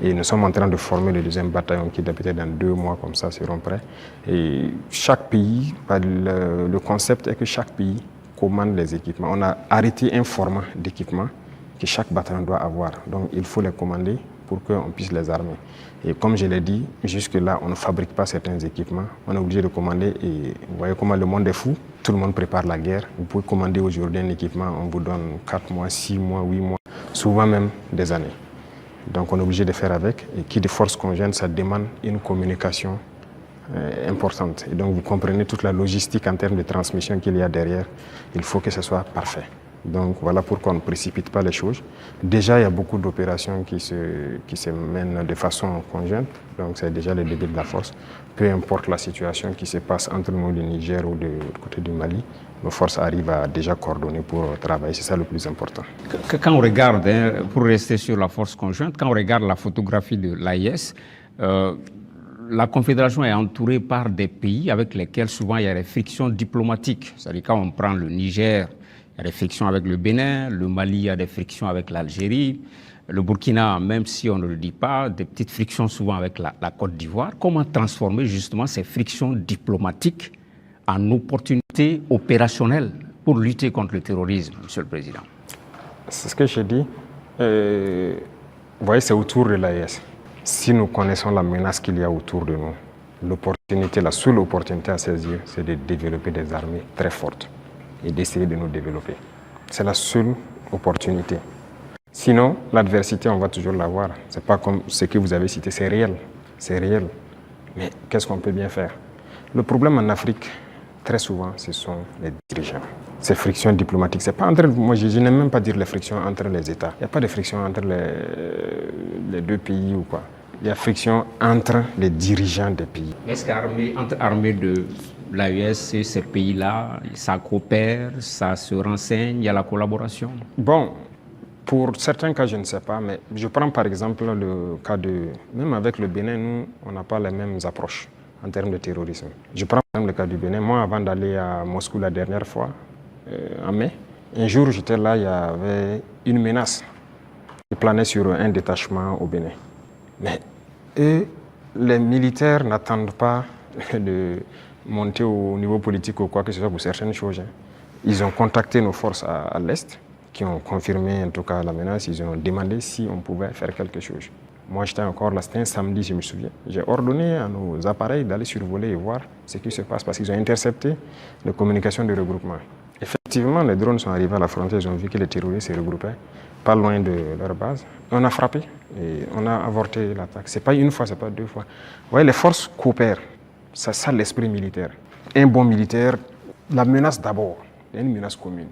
Et nous sommes en train de former le deuxième bataillon qui, peut-être dans 2 mois, comme ça, seront prêts. Et chaque pays, le concept est que chaque pays commande les équipements. On a arrêté un format d'équipement que chaque bataillon doit avoir. Donc il faut les commander pour qu'on puisse les armer. Et comme je l'ai dit, jusque-là, on ne fabrique pas certains équipements. On est obligé de commander et vous voyez comment le monde est fou. Tout le monde prépare la guerre. Vous pouvez commander aujourd'hui un équipement, on vous donne 4 mois, 6 mois, 8 mois, souvent même des années. Donc on est obligé de faire avec. Et qui de force conjointe, ça demande une communication importante. Et donc vous comprenez toute la logistique en termes de transmission qu'il y a derrière. Il faut que ce soit parfait. Donc voilà pourquoi on ne précipite pas les choses. Déjà, il y a beaucoup d'opérations qui se mènent de façon conjointe. Donc c'est déjà le début de la force. Peu importe la situation qui se passe entre nous, le Niger ou du côté du Mali, nos forces arrivent à déjà coordonner pour travailler. C'est ça le plus important. Quand on regarde, pour rester sur la force conjointe, quand on regarde la photographie de l'AES, la Confédération est entourée par des pays avec lesquels souvent il y a des frictions diplomatiques. C'est-à-dire quand on prend le Niger, il y a des frictions avec le Bénin, le Mali, il y a des frictions avec l'Algérie, le Burkina, même si on ne le dit pas, des petites frictions souvent avec la Côte d'Ivoire. Comment transformer justement ces frictions diplomatiques en opportunités opérationnelles pour lutter contre le terrorisme, Monsieur le Président? C'est ce que j'ai dit. Vous voyez, c'est autour de l'AES. Si nous connaissons la menace qu'il y a autour de nous, l'opportunité, la seule opportunité à saisir, c'est de développer des armées très fortes et d'essayer de nous développer. C'est la seule opportunité. Sinon, l'adversité, on va toujours l'avoir. Ce n'est pas comme ce que vous avez cité, c'est réel. C'est réel. Mais qu'est-ce qu'on peut bien faire? Le problème en Afrique, très souvent, ce sont les dirigeants. Ces frictions diplomatiques, c'est pas entre... Moi, je n'aime même pas dire les frictions entre les États. Il n'y a pas de friction entre les 2 pays ou quoi. Il y a friction entre les dirigeants des pays. Est-ce qu'entre armées de l'AES et ces pays-là, ça coopère, ça se renseigne, il y a la collaboration? Bon, pour certains cas, je ne sais pas, mais je prends par exemple le cas de... Même avec le Bénin, nous, on n'a pas les mêmes approches en termes de terrorisme. Je prends par exemple le cas du Bénin. Moi, avant d'aller à Moscou la dernière fois, en mai, un jour, j'étais là, il y avait une menace qui planait sur un détachement au Bénin. Mais eux, les militaires n'attendent pas de monter au niveau politique ou quoi que ce soit pour certaines choses. Hein. Ils ont contacté nos forces à l'Est, qui ont confirmé en tout cas la menace. Ils ont demandé si on pouvait faire quelque chose. Moi, j'étais encore là, c'était un samedi, je me souviens. J'ai ordonné à nos appareils d'aller survoler et voir ce qui se passe parce qu'ils ont intercepté les communications de regroupement. Effectivement, les drones sont arrivés à la frontière, ils ont vu que les terroristes se regroupaient pas loin de leur base. On a frappé et on a avorté l'attaque. Ce n'est pas une fois, ce n'est pas deux fois. Vous voyez, les forces coopèrent. C'est ça l'esprit militaire. Un bon militaire, la menace d'abord, il y a une menace commune.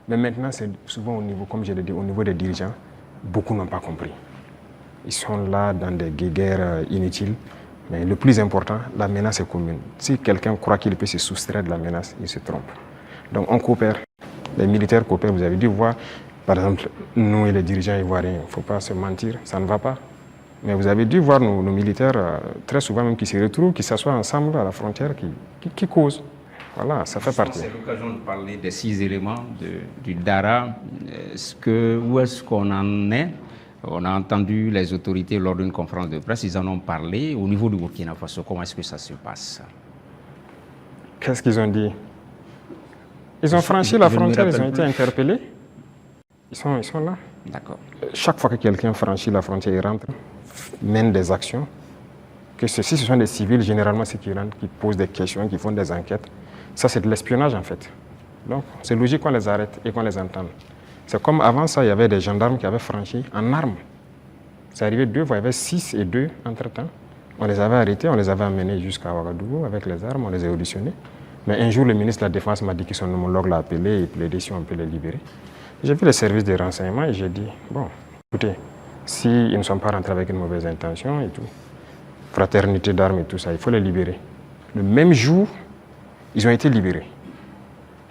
Mais maintenant, c'est souvent au niveau, comme je l'ai dit, au niveau des dirigeants, beaucoup n'ont pas compris. Ils sont là dans des guerres inutiles. Mais le plus important, la menace est commune. Si quelqu'un croit qu'il peut se soustraire de la menace, il se trompe. Donc on coopère. Les militaires coopèrent. Vous avez dû voir, par exemple, nous et les dirigeants ivoiriens, il ne faut pas se mentir, ça ne va pas. Mais vous avez dû voir nos militaires, très souvent même, qui se retrouvent, qui s'assoient ensemble à la frontière, qui causent. Voilà, ça fait partie. C'est l'occasion de parler des 6 éléments du Dara. Où est-ce qu'on en est? On a entendu les autorités lors d'une conférence de presse, ils en ont parlé. Au niveau du Burkina Faso, comment est-ce que ça se passe? Qu'est-ce qu'ils ont dit? Ils ont franchi la frontière, ils ont été interpellés. Ils sont là. D'accord. Chaque fois que quelqu'un franchit la frontière, il rentre, mène des actions. Que si ce sont des civils, généralement, ceux qui rentrent, qui posent des questions, qui font des enquêtes. Ça, c'est de l'espionnage, en fait. Donc, c'est logique qu'on les arrête et qu'on les entende. C'est comme avant ça, il y avait des gendarmes qui avaient franchi en armes. C'est arrivé 2 fois, il y avait 6 et 2 entre-temps. On les avait arrêtés, on les avait amenés jusqu'à Ouagadougou avec les armes, on les a auditionnés. Mais un jour, le ministre de la Défense m'a dit que son homologue l'a appelé et plaidé si on peut les libérer. J'ai vu les services de renseignement et j'ai dit, bon, écoutez, s'ils ne sont pas rentrés avec une mauvaise intention et tout, fraternité d'armes et tout ça, il faut les libérer. Le même jour, ils ont été libérés.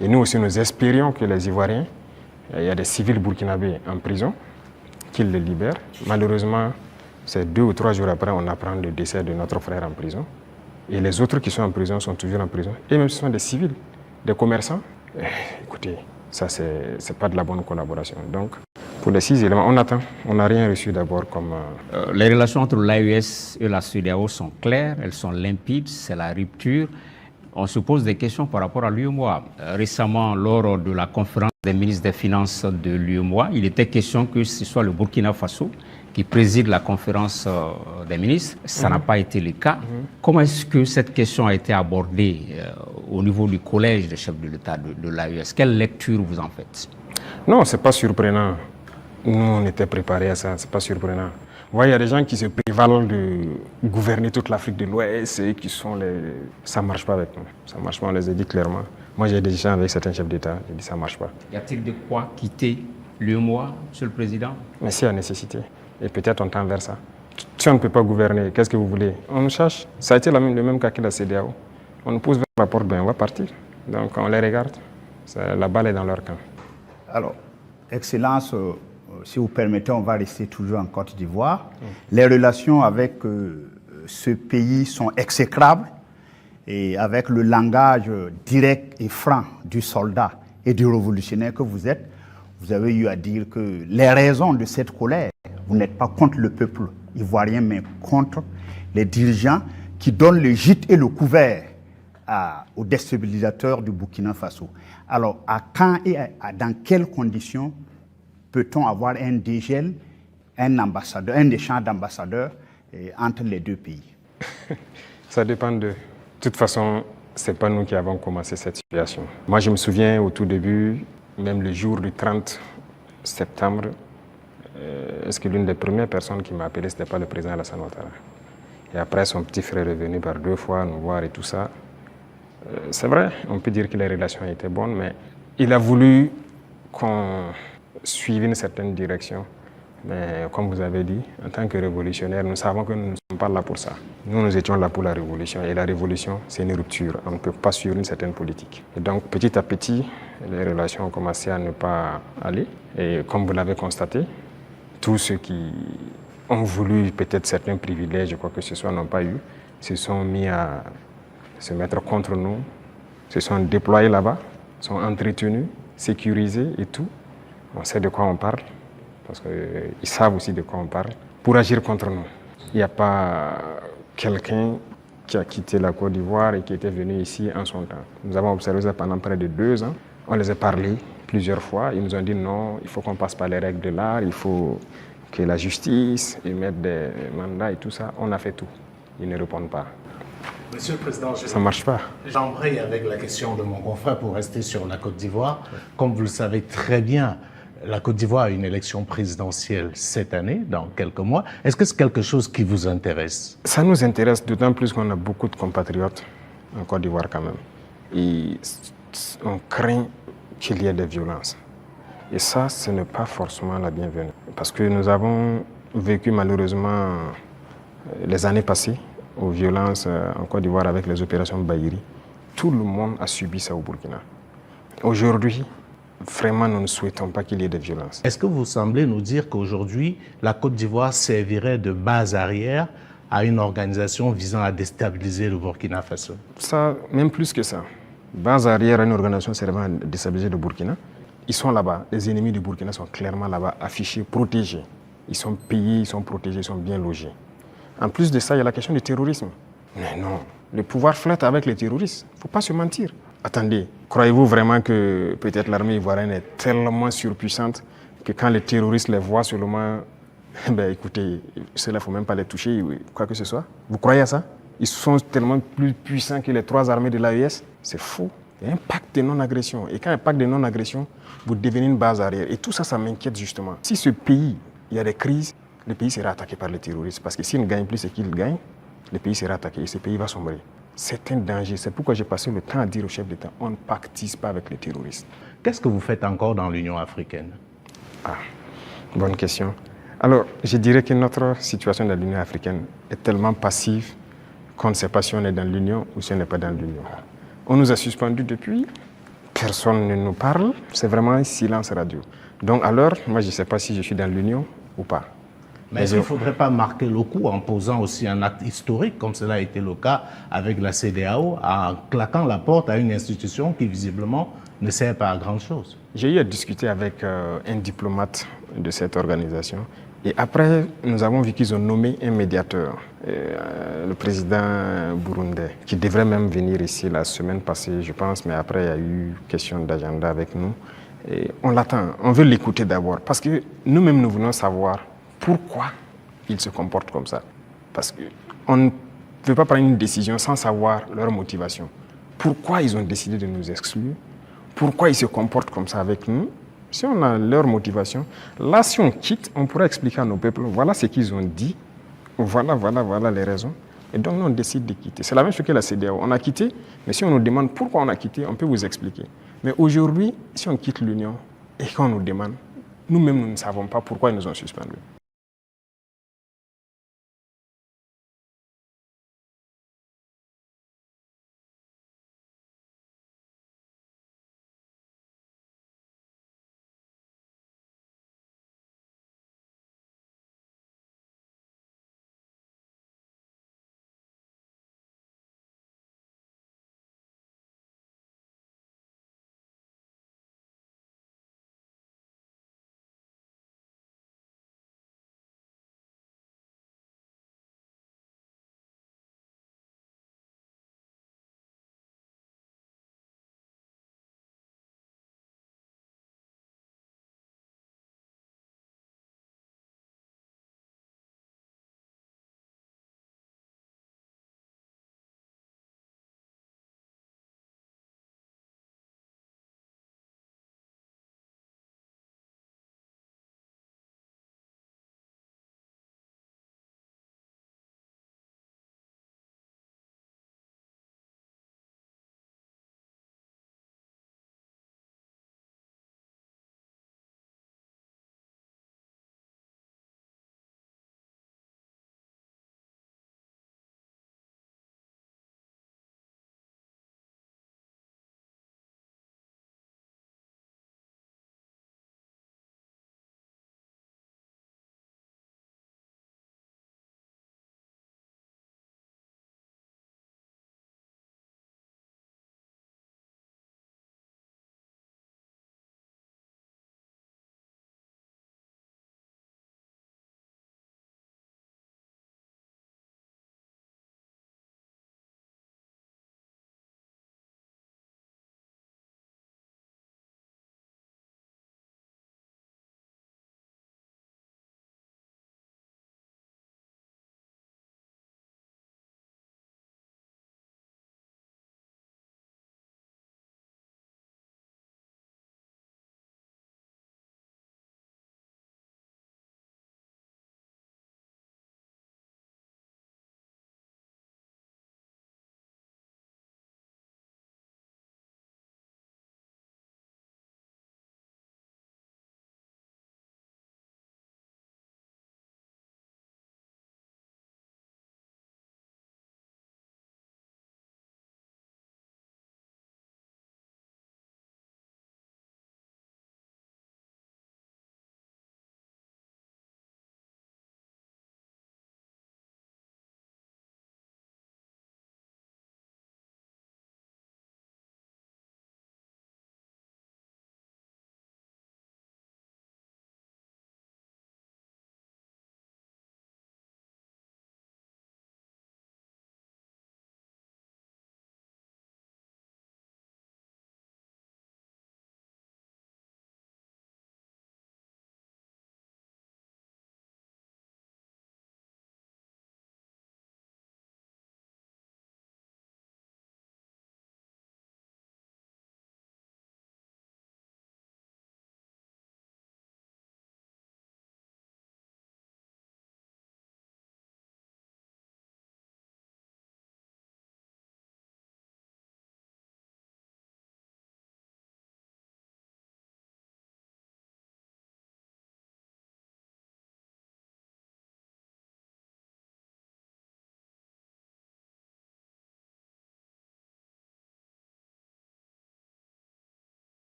Et nous aussi, nous espérions que les Ivoiriens, il y a des civils burkinabés en prison, qu'ils les libèrent. Malheureusement, c'est 2 ou 3 jours après, on apprend le décès de notre frère en prison. Et les autres qui sont en prison sont toujours en prison. Et même ce sont des civils, des commerçants. Écoutez, ça, c'est pas de la bonne collaboration. Donc, pour les 6 éléments, on attend. On n'a rien reçu d'abord comme... Les relations entre l'AES et la CEDEAO sont claires, elles sont limpides, c'est la rupture. On se pose des questions par rapport à l'UEMOA. Récemment, lors de la conférence des ministres des Finances de l'UEMOA, il était question que ce soit le Burkina Faso qui préside la conférence des ministres. Ça n'a pas été le cas. Comment est-ce que cette question a été abordée au niveau du collège des chefs de l'État de l'AES? Quelle lecture vous en faites? Non, ce n'est pas surprenant. Nous, on était préparés à ça, ce n'est pas surprenant. Vous voyez, il y a des gens qui se prévalent de gouverner toute l'Afrique de l'Ouest et qui sont les... Ça ne marche pas avec nous. Ça ne marche pas, on les a dit clairement. Moi, j'ai des gens avec certains chefs d'État, j'ai dit ça ne marche pas. Y a-t-il de quoi quitter l'UEMOA, Monsieur le Président? Mais s'il y a nécessité. Et peut-être on tend vers ça. Si on ne peut pas gouverner, qu'est-ce que vous voulez? On nous cherche. Ça a été le même cas que la CEDEAO. On nous pousse vers la porte, ben on va partir. Donc on les regarde. La balle est dans leur camp. Alors, Excellence, si vous permettez, on va rester toujours en Côte d'Ivoire. Les relations avec ce pays sont exécrables et avec le langage direct et franc du soldat et du révolutionnaire que vous êtes, vous avez eu à dire que les raisons de cette colère, vous n'êtes pas contre le peuple ivoirien, mais contre les dirigeants qui donnent le gîte et le couvert aux déstabilisateurs du Burkina Faso. Alors, à quand et dans quelles conditions peut-on avoir un dégel, un échange d'ambassadeurs entre les 2 pays? Ça dépend de... De toute façon, ce n'est pas nous qui avons commencé cette situation. Moi, je me souviens au tout début, même le jour du 30 septembre, est-ce que l'une des premières personnes qui m'a appelé, ce n'était pas le président Alassane Ouattara. Et après, son petit frère est venu par 2 fois nous voir et tout ça. C'est vrai, on peut dire que les relations étaient bonnes, mais il a voulu qu'on suive une certaine direction Mais comme vous avez dit, en tant que révolutionnaires, nous savons que nous ne sommes pas là pour ça. Nous étions là pour la révolution. Et la révolution, c'est une rupture. On ne peut pas suivre une certaine politique. Et donc, petit à petit, les relations ont commencé à ne pas aller. Et comme vous l'avez constaté, tous ceux qui ont voulu peut-être certains privilèges, quoi que ce soit, n'ont pas eu, se sont mis à se mettre contre nous, se sont déployés là-bas, sont entretenus, sécurisés et tout. On sait de quoi on parle, parce qu'ils savent aussi de quoi on parle, pour agir contre nous. Il n'y a pas quelqu'un qui a quitté la Côte d'Ivoire et qui était venu ici en son temps. Nous avons observé ça pendant près de 2 ans. On les a parlé plusieurs fois. Ils nous ont dit non, il faut qu'on passe par les règles de l'art, il faut que la justice émette des mandats et tout ça. On a fait tout. Ils ne répondent pas. Monsieur le Président, ça ne marche pas. J'embraye avec la question de mon confrère pour rester sur la Côte d'Ivoire. Comme vous le savez très bien, la Côte d'Ivoire a une élection présidentielle cette année, dans quelques mois. Est-ce que c'est quelque chose qui vous intéresse? Ça nous intéresse d'autant plus qu'on a beaucoup de compatriotes en Côte d'Ivoire quand même. Et on craint qu'il y ait des violences. Et ça, ce n'est pas forcément la bienvenue. Parce que nous avons vécu malheureusement les années passées aux violences en Côte d'Ivoire avec les opérations Bahiri. Tout le monde a subi ça au Burkina. Aujourd'hui, vraiment, nous ne souhaitons pas qu'il y ait de violences. Est-ce que vous semblez nous dire qu'aujourd'hui, la Côte d'Ivoire servirait de base arrière à une organisation visant à déstabiliser le Burkina Faso? Ça, même plus que ça. Base arrière à une organisation servant à déstabiliser le Burkina. Ils sont là-bas. Les ennemis du Burkina sont clairement là-bas, affichés, protégés. Ils sont payés, ils sont protégés, ils sont bien logés. En plus de ça, il y a la question du terrorisme. Mais non, le pouvoir flotte avec les terroristes. Il ne faut pas se mentir. Attendez, croyez-vous vraiment que peut-être l'armée ivoirienne est tellement surpuissante que quand les terroristes les voient seulement, ben écoutez, ceux-là, il ne faut même pas les toucher, quoi que ce soit. Vous croyez à ça? Ils sont tellement plus puissants que les 3 armées de l'AES. C'est faux. Il y a un pacte de non-agression. Et quand il y a un pacte de non-agression, vous devenez une base arrière. Et tout ça, ça m'inquiète justement. Si ce pays, il y a des crises, le pays sera attaqué par les terroristes. Parce que s'ils ne gagnent plus ce qu'ils gagnent, le pays sera attaqué et ce pays va sombrer. C'est un danger. C'est pourquoi j'ai passé le temps à dire au chef d'État, on ne pactise pas avec les terroristes. Qu'est-ce que vous faites encore dans l'Union africaine? Ah, bonne question. Alors, je dirais que notre situation dans l'Union africaine est tellement passive qu'on ne sait pas si on est dans l'Union ou si on n'est pas dans l'Union. On nous a suspendus depuis, personne ne nous parle, c'est vraiment un silence radio. Donc alors, moi je ne sais pas si je suis dans l'Union ou pas. Mais est-ce qu'il ne faudrait pas marquer le coup en posant aussi un acte historique, comme cela a été le cas avec la CEDEAO, en claquant la porte à une institution qui visiblement ne sert pas à grand-chose? J'ai eu à discuter avec un diplomate de cette organisation. Et après, nous avons vu qu'ils ont nommé un médiateur, le président burundais, qui devrait même venir ici la semaine passée, je pense, mais après, il y a eu question d'agenda avec nous. Et on l'attend, on veut l'écouter d'abord, parce que nous-mêmes, nous voulons savoir pourquoi ils se comportent comme ça. Parce qu'on ne peut pas prendre une décision sans savoir leur motivation. Pourquoi ils ont décidé de nous exclure? Pourquoi ils se comportent comme ça avec nous? Si on a leur motivation, là, si on quitte, on pourra expliquer à nos peuples, voilà ce qu'ils ont dit, voilà les raisons. Et donc, nous, on décide de quitter. C'est la même chose que la CEDEAO. On a quitté, mais si on nous demande pourquoi on a quitté, on peut vous expliquer. Mais aujourd'hui, si on quitte l'Union et qu'on nous demande, nous-mêmes, nous ne savons pas pourquoi ils nous ont suspendus.